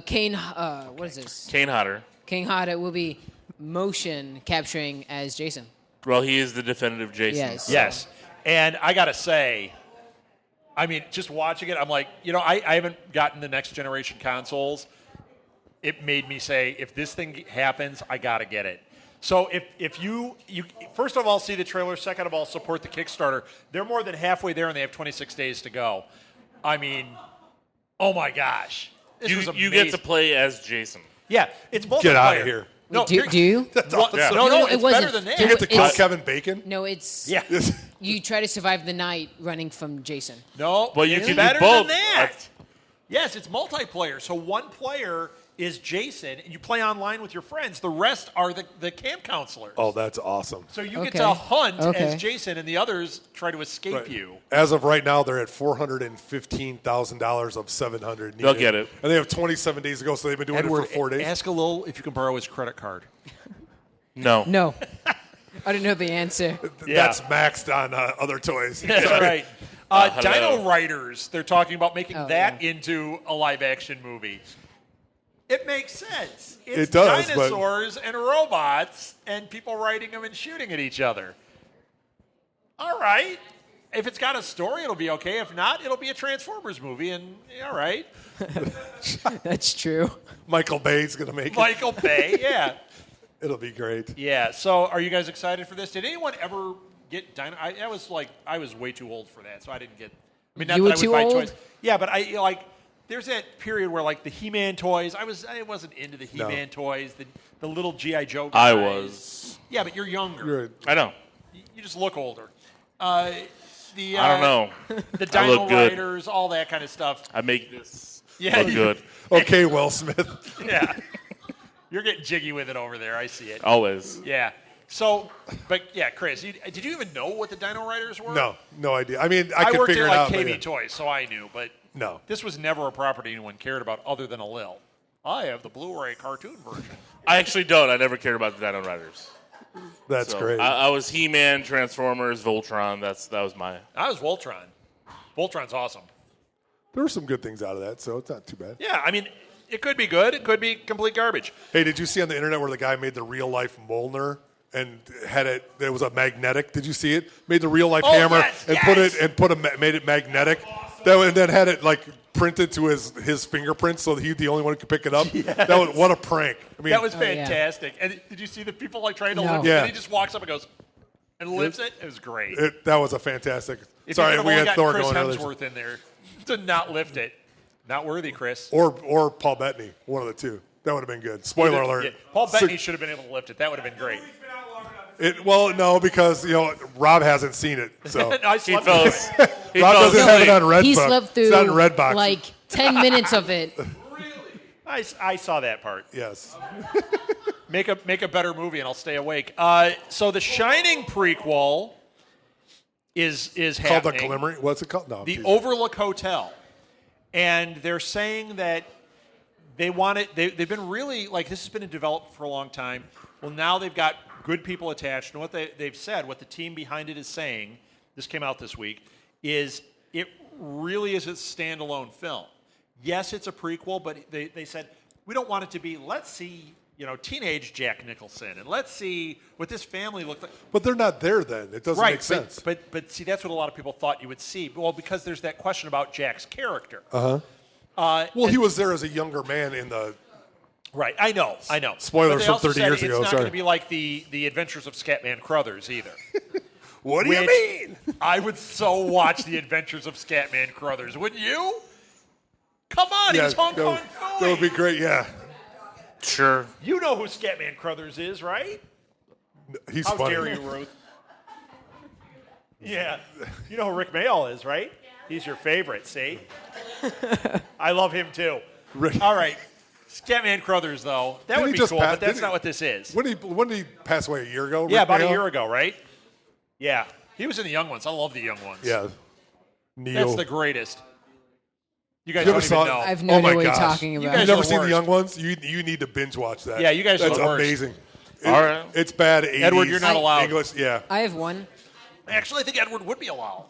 Kane, what is this? Kane Hodder. King Hodder will be motion capturing as Jason. Well, he is the definitive Jason. Yes. Yes. And I got to say, I mean, just watching it, I'm like, I haven't gotten the next generation consoles. It made me say, if this thing happens, I got to get it. So if you first of all see the trailer, second of all support the Kickstarter. They're more than halfway there, and they have 26 days to go. I mean, oh my gosh, this was You get to amazing. play as Jason. Yeah, it's multiplayer. Get outta here. No, do you? That's Well, awesome. Yeah. No, it it's wasn't. better than that. You get to kill It's- Kevin Bacon. No, it's Yeah. you try to survive the night running from Jason. No, Well, you it's can do better both. than that. Yes, it's multiplayer. So one player is Jason, and you play online with your friends. The rest are the camp counselors. Oh, that's awesome. So you get Okay. to hunt Okay. as Jason, and the others try to escape Right. you. As of right now, they're at $415,000 of $700. They'll needed. get it. and they have 27 days to go. So they've been doing it for 4 days. ask a little if you can borrow his credit card. No. No, I don't know the answer. Yeah. That's maxed on other toys. That's right. Hello. Dino Riders, they're talking about making Oh, that into a live-action movie. It makes sense. It's It does, dinosaurs and robots and people riding them and shooting at each other. All right. If it's got a story, it'll be okay. If not, it'll be a Transformers movie, and all right. That's true. Michael Bay's going to make it. Michael Bay, yeah. It'll be great. Yeah, so are you guys excited for this? Did anyone ever get Dino? I was way too old for that, so I didn't get. I mean, not You that were I would too buy old? toys. Yeah, but there's that period where the He-Man toys. I wasn't into the He-Man toys. The little GI Joe guys. I was. Yeah, but you're younger. I know. You just look older. I don't know. The I Dino look good. Riders, all that kind of stuff. I make this Yeah, look you- good. Okay, Will Smith. Yeah, you're getting jiggy with it over there. I see it. Always. Yeah. So, but yeah, Chris, did you even know what the Dino Riders were? No idea. I mean, I could worked figure at it out. KB but Toys, so I knew, but No. this was never a property anyone cared about other than a Lil. I have the Blu-ray cartoon version. I actually don't. I never cared about the Dino Riders. That's So, great. I was He-Man, Transformers, Voltron. That was my. I was Voltron. Voltron's awesome. There were some good things out of that, so it's not too bad. Yeah, I mean, it could be good. It could be complete garbage. Hey, did you see on the internet where the guy made the real life Mjolnir and had it? It was a magnetic. Did you see it? Made the real life Oh, hammer yes, and yes. made it magnetic. And then had it printed to his fingerprints so that he'd the only one who could pick it up. Yes. That was what a prank. I mean, That was Oh, yeah. fantastic. And did you see the people trying to No. lift it? Yeah. And he just walks up and goes and lifts it. It was great. that was a fantastic. If Sorry, you could we have had only Thor got Chris going earlier. Hemsworth in there to not lift it. Not worthy, Chris. Or Paul Bettany, one of the two. That would have been good. Spoiler alert. Yeah, Paul Bettany should have been able to lift it. That would have been great. Well, no, because Rob hasn't seen it, so I He slept fell. through it. He Rob fell doesn't asleep. have it on Redbox. He slept through It's not in Redbox. like 10 minutes of it. I saw that part. Yes. Make a better movie, and I'll stay awake. So the Shining prequel is Called The happening. Glimmering. What's it called? No. The geez. Overlook Hotel, and they're saying that they want it. They've been really this has been developed for a long time. Well, now they've got good people attached, and what they've said, what the team behind it is saying, this came out this week, is it really is a standalone film. Yes, it's a prequel, but they said we don't want it to be. Let's see, teenage Jack Nicholson, and let's see what this family looked like. But they're not there then. It doesn't make sense. But see, that's what a lot of people thought you would see. Well, because there's that question about Jack's character. Well, he was there as a younger man in the. Right, I know. Spoilers But they from also 30 said years ago, It's not sorry. going to be like the Adventures of Scatman Crothers either. What do you Which mean? I would so watch the Adventures of Scatman Crothers, wouldn't you? Come on, he was Hong Kong that Phooey. would be great. Yeah, Sure. You know who Scatman Crothers is, right? he's How funny. dare you, Ruth? Yeah, you know who Rick Mayall is, right? He's your favorite. See, I love him too. Rick- All right, Scatman Crothers though, that Didn't would he be just cool, pass- but that's didn't not he- what this is. When did he pass away? A year ago? Yeah, Rick about a Mayall? year ago, right? Yeah, he was in the Young Ones. I love the Young Ones. Yeah. Neo. That's the greatest. You guys You don't ever even saw it? know. I've no Oh idea my what you're gosh. talking You about. guys You've never are seen worst. the Young Ones? You need to binge watch that. Yeah, you guys are That's the worst. amazing. All right. It's bad 80s. Edward, you're not allowed. English, yeah. I have one. Actually, I think Edward would be allowed.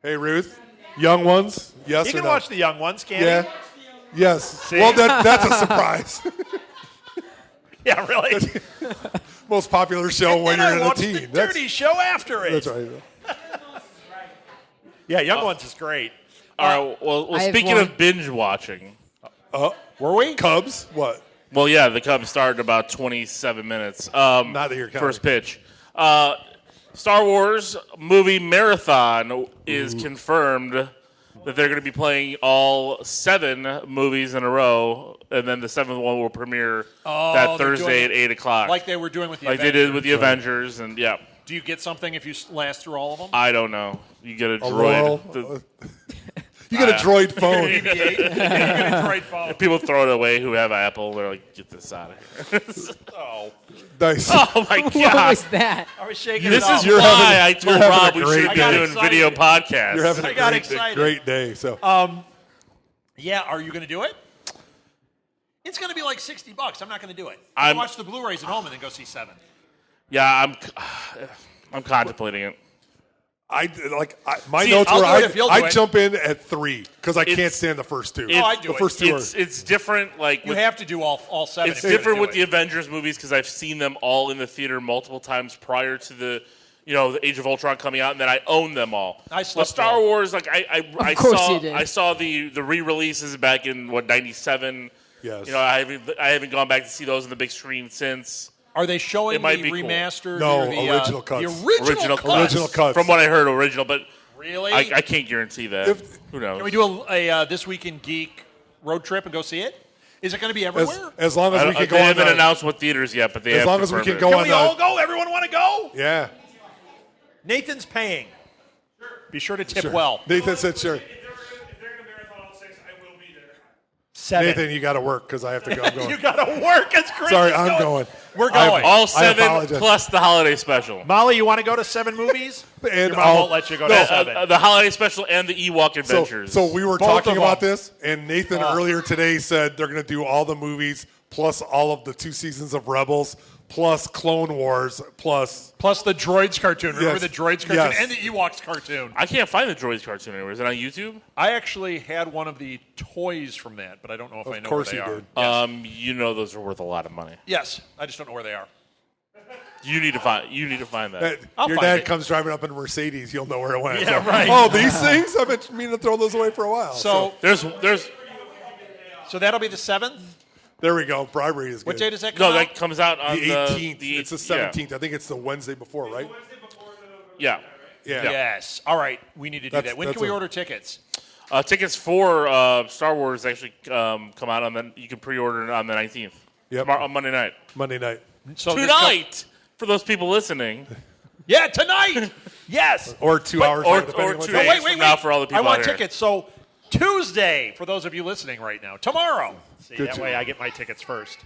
Hey, Ruth. Young Ones? Yes He or can no? watch the Young Ones, can't Yeah. he? Yes. See? Well, that's a surprise. Yeah, really. Most popular show when And I you're in a watched teen. the Dirty Show after it. That's right. Yeah, Young Ones is great. All right. Well, I have speaking one. of binge watching, Were we? Cubs? What? well, yeah, the Cubs started about 27 minutes. Not that you're counting. First pitch. Star Wars movie marathon is confirmed that they're going to be playing all 7 movies in a row, and then the 7th one will premiere that they're Thursday doing at 8 o'clock. Like they were doing with the Like they Avengers. did with the Avengers, and yeah. Do you get something if you last through all of them? I don't know. You get a A droid. roll? You get a droid phone. BB-8? Yeah, you get a great phone. People throw it away who have Apple. They're like, get this out of here. Oh, Nice. Oh, my What God. was that? I was shaking This it off. is You're why having- I told you're having Rob a we great should be day. doing video podcasts. You're having I a got great, excited. great day. So Yeah, are you going to do it? It's going to be like $60. I'm not going to do it. I'm- Watch the Blu-rays at home and then go see 7. Yeah, I'm contemplating it. My notes I'll were do it if you'll do I it. jump in at 3 because I can't stand the first 2. I do the it. first 2 It's different. Like You have to do all 7. it's if you're gonna different do with it. the Avengers movies because I've seen them all in the theater multiple times prior to the Age of Ultron coming out, and then I own them all. I But slept Star through. Wars, like I course saw you did. I saw the re-releases back in '97. Yes. I haven't gone back to see those on the big screen since. Are they showing It might the be cool. remastered? No, or the, original cuts. The original cuts. Original cuts. From what I heard, original, but Really? I can't guarantee that. Who knows? Can we do a This Week in Geek road trip and go see it? Is it going to be everywhere? As long as we can They go on haven't the, announced what theaters yet, but they as have long as we confirmed can it. go Can on we the all go? Everyone want to go? yeah. Nathan's paying. Be sure to tip Sure. well. Nathan said sure. If they're going to marathon all 6, I will be there. 7. Nathan, you got to work because I have to go. I'm going. You got to work. As Chris Sorry, is I'm going. We're going. All 7 apologize. plus the holiday special. Molly, you want to go to 7 movies? And Your mom won't let you go to 7. The holiday special and the Ewok So, Adventures. so we were Both talking of about them. this, and Nathan earlier today said they're going to do all the movies plus all of the 2 seasons of Rebels plus Clone Wars plus. Plus the Droids cartoon. Remember Yes. the Droids cartoon Yes. and the Ewoks cartoon. I can't find the Droids cartoon anywhere. Is it on YouTube? I actually had one of the toys from that, but I don't know if I know course where they you are. did. Yes. Those are worth a lot of money. Yes, I just don't know where they are. You need to find that. I'll Your find dad it. comes driving up in a Mercedes, you'll know where it went. Yeah, right. Oh, these things? I've been meaning to throw those away for a while. So There's that'll be the 7th. there we go. Bribery is good. What day does that come no out? that comes out on The 18th. the It's the 17th. I think it's the Wednesday before, right? Yeah. Yeah. Yes. All right. We need to do That's- that. When that's can we a- order tickets? Tickets for Star Wars actually come out on the. You can pre-order it on the 19th. Yep. Tomorrow, on Monday night. Monday night. So this Tonight, for those people listening. Yeah, tonight. Yes. Or 2 hours. or later, depending on what 2 day. days from now for all the people I want out here. tickets. So Tuesday for those of you listening right now. Tomorrow. See, Good that job. way I get my tickets first.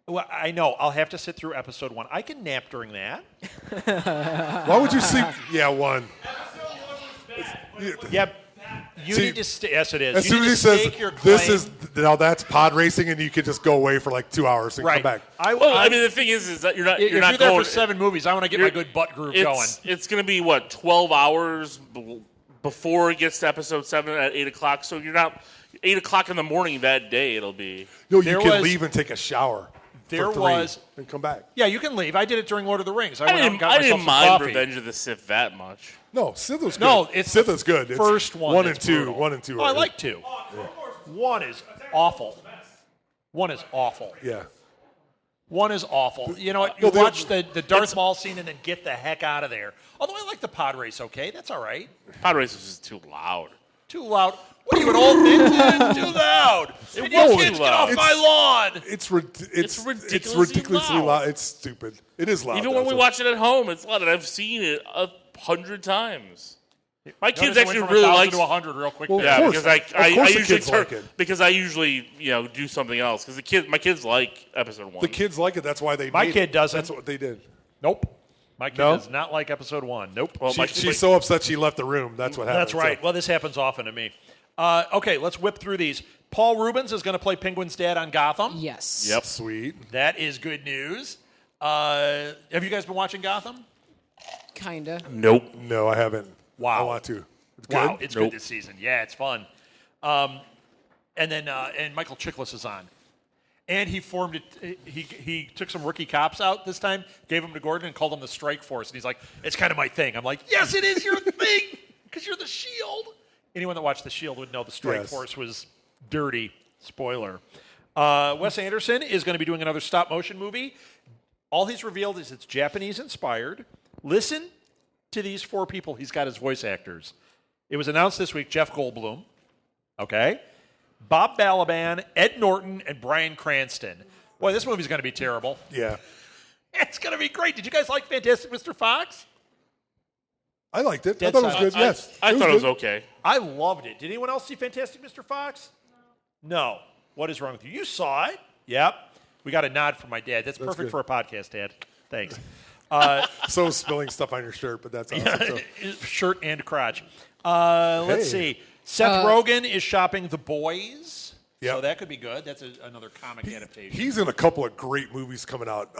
Well, I know. I'll have to sit through episode 1. I can nap during that. Why would you sleep? Yeah, 1. Yep. You See, need to stay. Yes, it is. As You soon need as to he says stake your this claim. is now that's pod racing, and you could just go away for like 2 hours and right. come back. Well, I mean, the thing is that you're not if you're not you're there going for 7 movies, I want to get my good butt groove going. It's going to be what 12 hours before it gets to episode 7 at 8 o'clock. So you're not 8 o'clock in the morning that day. It'll be. No, you There can was- leave and take a shower. There for 3 was- and come back. Yeah, you can leave. I did it during Lord of the Rings. I I went out and didn't, got I myself didn't some mind coffee. Revenge of the Sith that much. No, Sith is good. No, it's Sith the is good. It's first one. 1 and that's 2. brutal. 1 and 2. Oh, I are- like 2. 1 is awful. 1 is awful. Yeah. 1 is awful. You know what? No, You they- watch the Darth Maul scene and then get the heck out of there. Although I like the pod race, okay? That's all right. Pod race was just too loud. Too loud. What are you, an old vintage? Too loud. And you was kids too get off loud. my lawn. It's ridiculously ridiculously loud. loud. It's stupid. It is loud. Even though, when we so- watch it at home, it's loud, and I've seen it 100 times. My kids Notice it actually went from really 1,000 like. to 100 real quick. Well, there. Yeah, course. because Of I course the usually kids like it. because I usually do something else because my kids like episode 1. The kids like it. That's why they. My made kid it. doesn't. That's what they did. Nope. My kid No? does not like episode 1. Nope. Well, She's so upset she left the room. That's what happened. That's right. So- Well, this happens often to me. Okay, let's whip through these. Paul Rubens is going to play Penguin's dad on Gotham. Yes. Yep. Sweet. That is good news. Have you guys been watching Gotham? Kinda. Nope. No, I haven't. Wow. I want to. It's good. Wow, it's Nope. good this season. Yeah, it's fun. And then and Michael Chiklis is on. And he formed it. He took some rookie cops out this time, gave them to Gordon, and called them the Strike Force. And he's like, "It's kind of my thing." I'm like, "Yes, it is your thing, because you're the Shield." Anyone that watched the Shield would know the Strike Yes. Force was dirty. Spoiler. Wes Anderson is going to be doing another stop motion movie. All he's revealed is it's Japanese inspired. Listen to these 4 people he's got as voice actors. It was announced this week, Jeff Goldblum, okay? Bob Balaban, Ed Norton, and Bryan Cranston. Boy, this movie's going to be terrible. Yeah. It's going to be great. Did you guys like Fantastic Mr. Fox? I liked it. I Dead thought it was silence. good. Yes. I thought it was good. okay. I loved it. Did anyone else see Fantastic Mr. Fox? No. What is wrong with you? You saw it. Yep. We got a nod from my dad. That's perfect good. for a podcast, Dad. Thanks. So spilling stuff on your shirt, but that's awesome. So. Shirt and crotch. Let's Hey. see. Seth Rogen is shopping The Boys. Yep. So that could be good. That's another comic adaptation. He's in a couple of great movies coming out.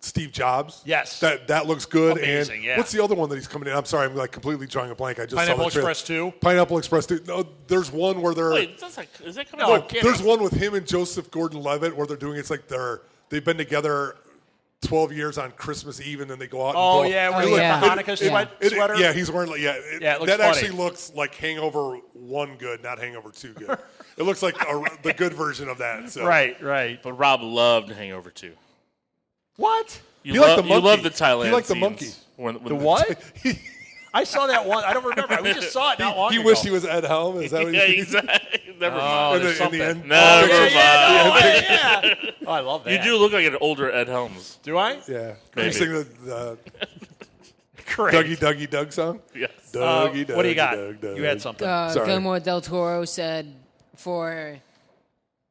Steve Jobs. Yes. That looks good. Amazing, and yeah. what's the other one that he's coming in? I'm sorry, I'm like completely drawing a blank. I just Pineapple saw the Express 2? Pineapple Express 2. No, there's one where they're... Wait, is that coming No, out? I'm kidding. There's one with him and Joseph Gordon-Levitt where they're doing, it's like they've been together 12 years on Christmas Eve, and then they go out Oh, and yeah, Oh, with yeah. the Hanukkah sweater. yeah, he's wearing like it looks that funny. actually looks like Hangover 1 good, not Hangover 2 good. It looks like the good version of that. So. Right. But Rob loved Hangover 2. What? He liked the You love monkey. the Thailand He liked the scenes monkey. when The what? I saw that one. I don't remember. We just saw it not long He ago. wished he was Ed Helm. Is that what yeah, he exactly. Never Oh, mind. there's in the something. end? Never Yeah, mind. yeah. Oh, I love that. You do look like an older Ed Helms. Do I? Yeah. Can Maybe. you sing the Great. Dougie Doug song? Yes. Dougie Doug. What do you got? Doug. You had something. Sorry. Guillermo del Toro said for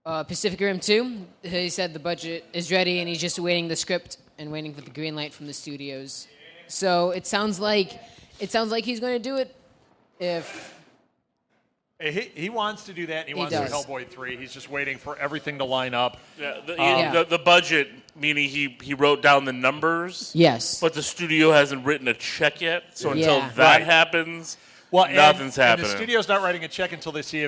Pacific Rim 2, he said the budget is ready and he's just awaiting the script and waiting for the green light from the studios. So it sounds like he's going to do it. If He wants to do that, and he wants does. to do Hellboy 3. He's just waiting for everything to line up. Yeah, the budget, meaning he wrote down the numbers, yes, but the studio hasn't written a check yet. So until Yeah. that Right. happens, Well, nothing's and happening. the studio's not writing a check until they see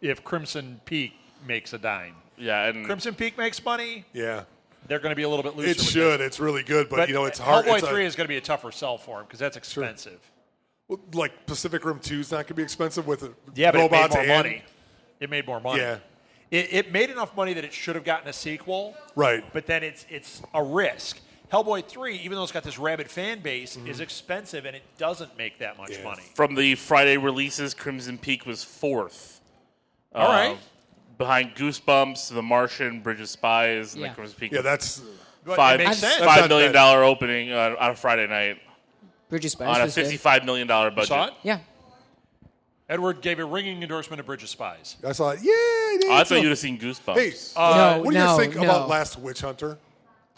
if Crimson Peak makes a dime. Yeah, and Crimson Peak makes money, Yeah. they're going to be a little bit looser. It with should. this. It's really good, but, But it's hard. Hellboy It's 3 is going to be a tougher sell for him because that's expensive. like Pacific Rim 2 is not going to be expensive with Yeah, but it made robots more and money. It made more money. Yeah. It made enough money that it should have gotten a sequel. Right. But then it's a risk. Hellboy 3, even though it's got this rabid fan base, is expensive and it doesn't make that much Yeah. money. from the Friday releases, Crimson Peak was fourth. All right. Behind Goosebumps, The Martian, Bridge of Spies, and Yeah. then Crimson Peak. Yeah, that's But five it makes sense. That's not $5 million bad. opening on a Friday night Bridge of Spies on a was good. $55 million budget. Saw it? Yeah, Edward gave a ringing endorsement to Bridge of Spies. I saw it. Yeah. Oh, I thought you'd have seen Goosebumps. Hey, No, what do you no, think no. about Last Witch Hunter?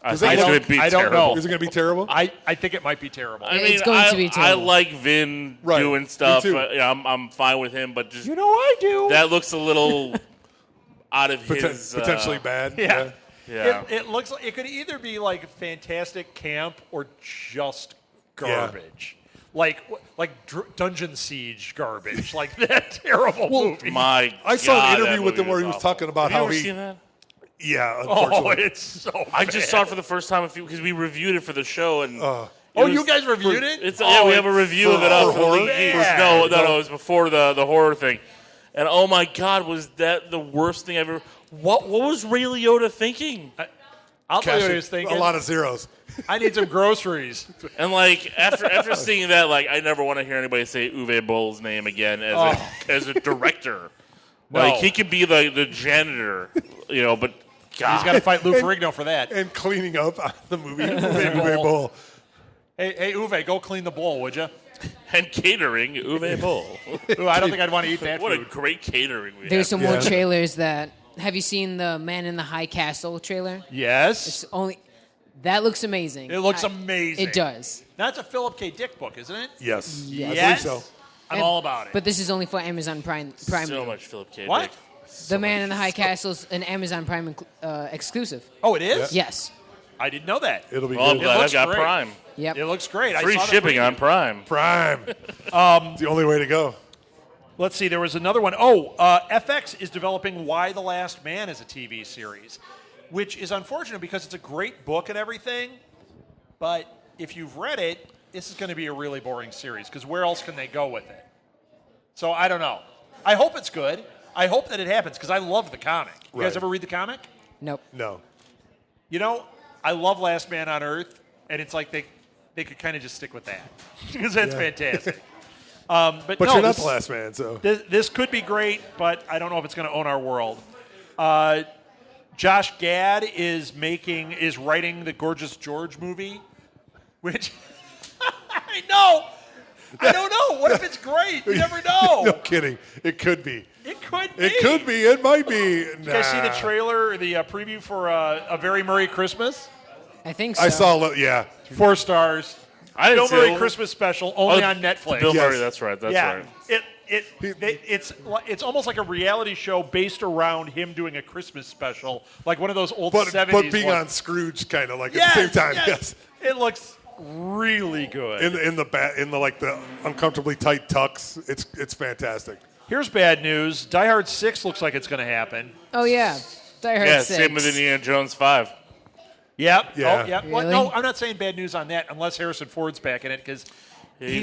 I Is think it it's gonna- going to be I don't terrible. know. Is it going to be terrible? I think it might be terrible. I mean, It's going to be I terrible. like Vin Right. doing Me stuff. too. I'm fine with him, but just you know I do. that looks a little out of his Potentially bad. yeah. Yeah. It looks like it could either be like fantastic camp or just garbage. Like Dungeon Siege garbage, like that terrible movie. My I saw God, an interview that with him movie where he was awful. talking about Have how you ever he. seen that? Yeah, Oh, unfortunately. it's so I bad. just saw it for the first time because we reviewed it for the show and. Oh, it you was- guys reviewed it? It's, oh, yeah, we have a it's review so of it up for horror? League Geeks. bad. No, it was before the horror thing. And oh my God, was that the worst thing I've ever. What was Ray Liotta thinking? I'll tell you what Cash he was thinking. a lot of zeros. I need some groceries. And like after seeing that, like I never want to hear anybody say Uwe Boll's name again as a director. No. Like he could be the janitor, but God. He's got to fight Lou Ferrigno for that. And cleaning up on the movie. Uwe Boll. Hey, Uwe, go clean the bowl, would you? And catering, Uwe Boll. Ooh, I don't think I'd want to eat that What a food. great catering we there's have. some more Yeah. trailers that. Have you seen the Man in the High Castle trailer? Yes. It's only that looks amazing. It looks amazing. It does. That's a Philip K. Dick book, isn't it? Yes. Yes. I Yes. believe so. I'm all about it. But this is only for Amazon Prime. So much Philip K. What? Dick. The Man in the High Castle's an Amazon Prime exclusive. Oh, it is? Yes. I didn't know that. It'll be Well, I'm good. glad I looks got great. Prime. Yep. It looks great. Free I saw the shipping preview. on Prime. Prime. It's the only way to go. Let's see. There was another one. Oh, FX is developing Why the Last Man as a TV series, which is unfortunate because it's a great book and everything. But if you've read it, this is going to be a really boring series because where else can they go with it? So I don't know. I hope it's good. I hope that it happens because I love the comic. You guys Right. ever read the comic? Nope. No. You know, I love Last Man on Earth, and it's like they could kind of just stick with that because that's fantastic. But But no, you're not this- the last man, so. This could be great, but I don't know if it's going to own our world. Josh Gad is writing the Gorgeous George movie, which I know. I don't know. What if it's great? You never know. No kidding. It could be. It could be. It could be. It might be. You guys see the trailer, the preview for A Very Merry Christmas? I think so. I saw, yeah. 4 stars. I didn't Bill see Murray it. Christmas special only on Netflix. Bill Yes. Murray, that's right. That's right. It's almost like a reality show based around him doing a Christmas special, like one of those old But 70s. but being ones. on Scrooge, kind of like at the same time. Yes. It looks really good. In the like the uncomfortably tight tux, it's fantastic. Here's bad news. Die Hard 6 looks like it's going to happen. Oh yeah, Die Hard Yeah, 6. same with Indiana Jones 5. Yep. Yeah. Oh, yep. Well, Really? no, I'm not saying bad news on that unless Harrison Ford's back in it because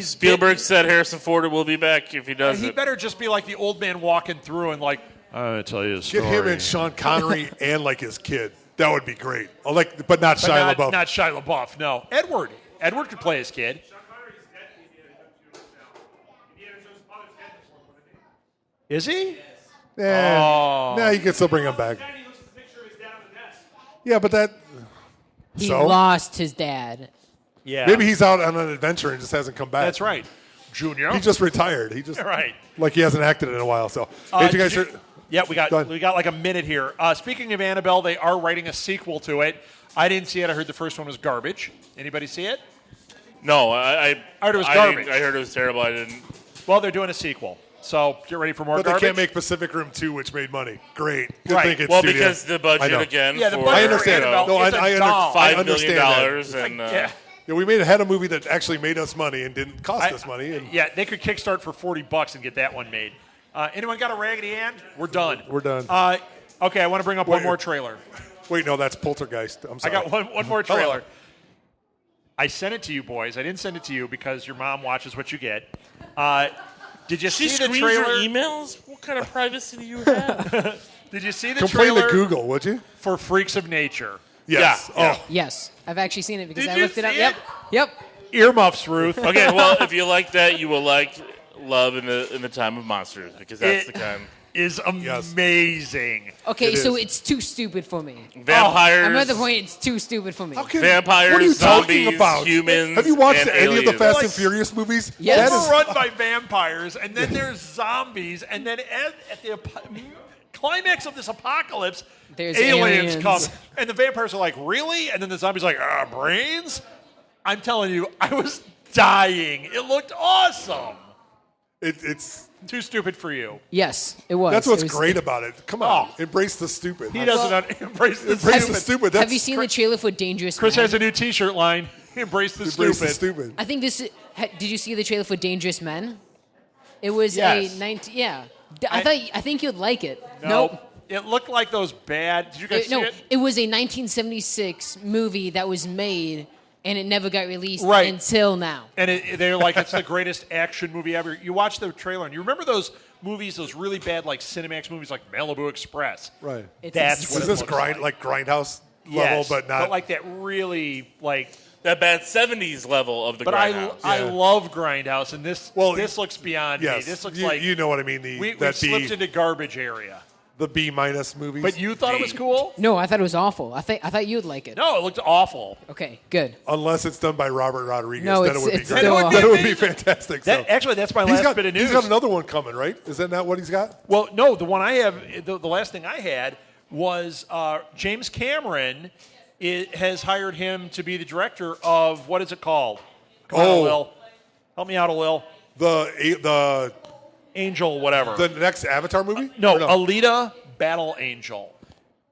Spielberg said Harrison Ford will be back if he does he it. better just be like the old man walking through and like, I'm going to tell you a story. Get him and Sean Connery and like his kid. That would be great. But not Shia LaBeouf. Not Shia LaBeouf, no. Edward could play his kid. Sean Connery's dead in Indiana Jones 2 now. Indiana Jones' father's dead before one of the Is he? Nah, you can still bring him back. Then he looks at the picture of his dad on the desk. Yeah, but that. He So? lost his dad. Yeah. Maybe he's out on an adventure and just hasn't come back. That's right. Junior. He just retired. He just Right. like he hasn't acted in a while. So, hey, did you guys? Yeah, we Go ahead. got like a minute here. Speaking of Annabelle, they are writing a sequel to it. I didn't see it. I heard the first one was garbage. Anybody see it? No, I heard it was I garbage. didn't- I heard it was terrible. I didn't. Well, they're doing a sequel. So get ready for more But garbage. they can't make Pacific Rim 2, which made money. Great. Good Right. thinking, Well, studio. because the I budget know. again. Yeah, the for, budget I understand. Annabelle No, is a doll. $5 understand million that. and yeah. Yeah, we had a movie that actually made us money and didn't cost us money. And Yeah, they could kickstart for $40 and get that one made. Anyone got a raggedy hand? We're done. We're done. Okay, I want to bring up one more trailer. Wait, no, that's Poltergeist. I'm I sorry. got one more Hello. trailer. I sent it to you boys. I didn't send it to you because your mom watches what you get. Did you She see the screens your trailer? emails? What kind of privacy do you have? Did you see the Complain trailer to Google, would you? for Freaks of Nature? Yes. Yeah. Oh, Yes, I've actually seen it because Did I you looked it up. see Yep. it? Yep. Earmuffs, Ruth. Okay, well, if you like that, you will like Love in the Time of Monsters because that's the kind. Is Yes. amazing. Okay, It so is. it's too stupid for me. Vampires. I'm at the point it's too stupid for me. How can- Vampires, what are you zombies, talking about? humans, Have you watched and any of the aliens. Fast Like- and Furious movies? Yes. That is- Overrun by vampires, and then there's zombies, and then at the climax of this apocalypse, There's aliens aliens. come, and the vampires are like, "Really?" And then the zombies are like, "Brains?" I'm telling you, I was dying. It looked awesome. it's Too stupid for you. Yes, it was. that's what's It was- great about it. Come on, Oh. embrace the stupid. He doesn't embrace the Embrace the stupid. stupid. Have That's you seen the trailer for Dangerous Chris Man? has a new T-shirt line. Embrace the embrace stupid. the stupid. I think this. Did you see the trailer for Dangerous Men? It was Yes. a 19. Yeah, I think you'd like it. No, Nope. it looked like those bad. Did you guys see No, it? it was a 1976 movie that was made, and it never got released Right. until now. And they're like, it's the greatest action movie ever. You watch the trailer, and you remember those movies, those really bad like Cinemax movies, like Malibu Express. Right. It's That's insane. what Is it this looks like. grindhouse level, Yes, but not? like that really like. That bad 70s level of the But Grindhouse. I Yeah. love Grindhouse, and this Well, looks beyond yes, me. This looks you, like you know what I mean. we've That slipped into garbage area. the B- movies. But you thought it was cool? No, I thought it was awful. I thought you'd like it. No, it looked awful. Okay, good. unless it's done by Robert Rodriguez, No, then it would be it's great. still- Then it would be fantastic. That, so. actually, that's my He's last got, bit of news. he's got another one coming, right? Is that not what he's got? Well, no, the one I have, the last thing I had was James Cameron has hired him to be the director of, what is it called? Come on, Oh. Lil. Help me out, Lil. The Angel, whatever. next Avatar movie? no, Or Alita Battle Angel.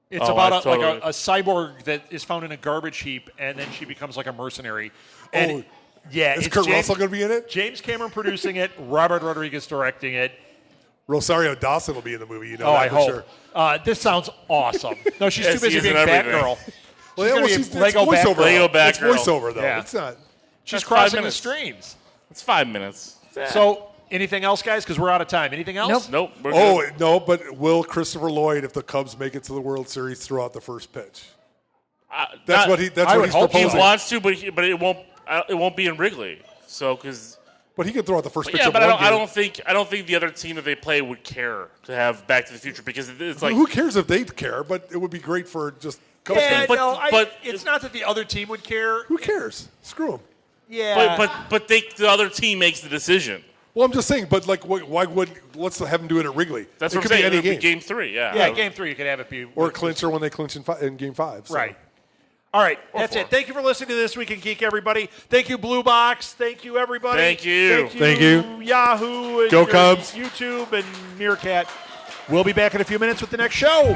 It's Oh, about I like totally- a cyborg that is found in a garbage heap, and then she becomes like a mercenary. And yeah, Is it's Kurt James, Russell going to be in it? James Cameron producing it, Robert Rodriguez directing it. Rosario Dawson will be in the movie. You know Oh, that I for hope. sure. This sounds awesome. No, she's Yes, too busy he is being in everything. Batgirl. Well, yeah, gonna well, be it's Lego voiceover. Batgirl. Lego It's Batgirl. voiceover though. Yeah. It's not. She's That's 5 crossing the minutes. streams. It's 5 minutes. So, anything else, guys? Because we're out of time. Anything else? Nope. Nope. We're Oh good. no, but will Christopher Lloyd, if the Cubs make it to the World Series, throw out the first pitch? That's what he. That's I what would he's hope He proposing. wants to, but it won't. It won't be in Wrigley. So because. But he could throw out the first pitch. Yeah, of but one I game. don't think the other team that they play would care to have Back to the Future because it's like Who cares if they care? But it would be great for just Cubs Yeah, fans. But- no, but- it's not that the other team would care. Who cares? Screw them. Yeah. but the other team makes the decision. Well, I'm just saying. But like, why would let's have them do it at Wrigley? That's it what could I'm saying. be any It'll be game. game 3. Yeah. yeah, game 3, you could have it be. Or clincher when they clinch in Game 5. So. Right. All right, that's it. Thank you for listening to This Week in Geek, everybody. Thank you, Blue Box. Thank you, everybody. Thank you. Thank you. Yahoo. And Go Cubs. YouTube and Meerkat. We'll be back in a few minutes with the next show.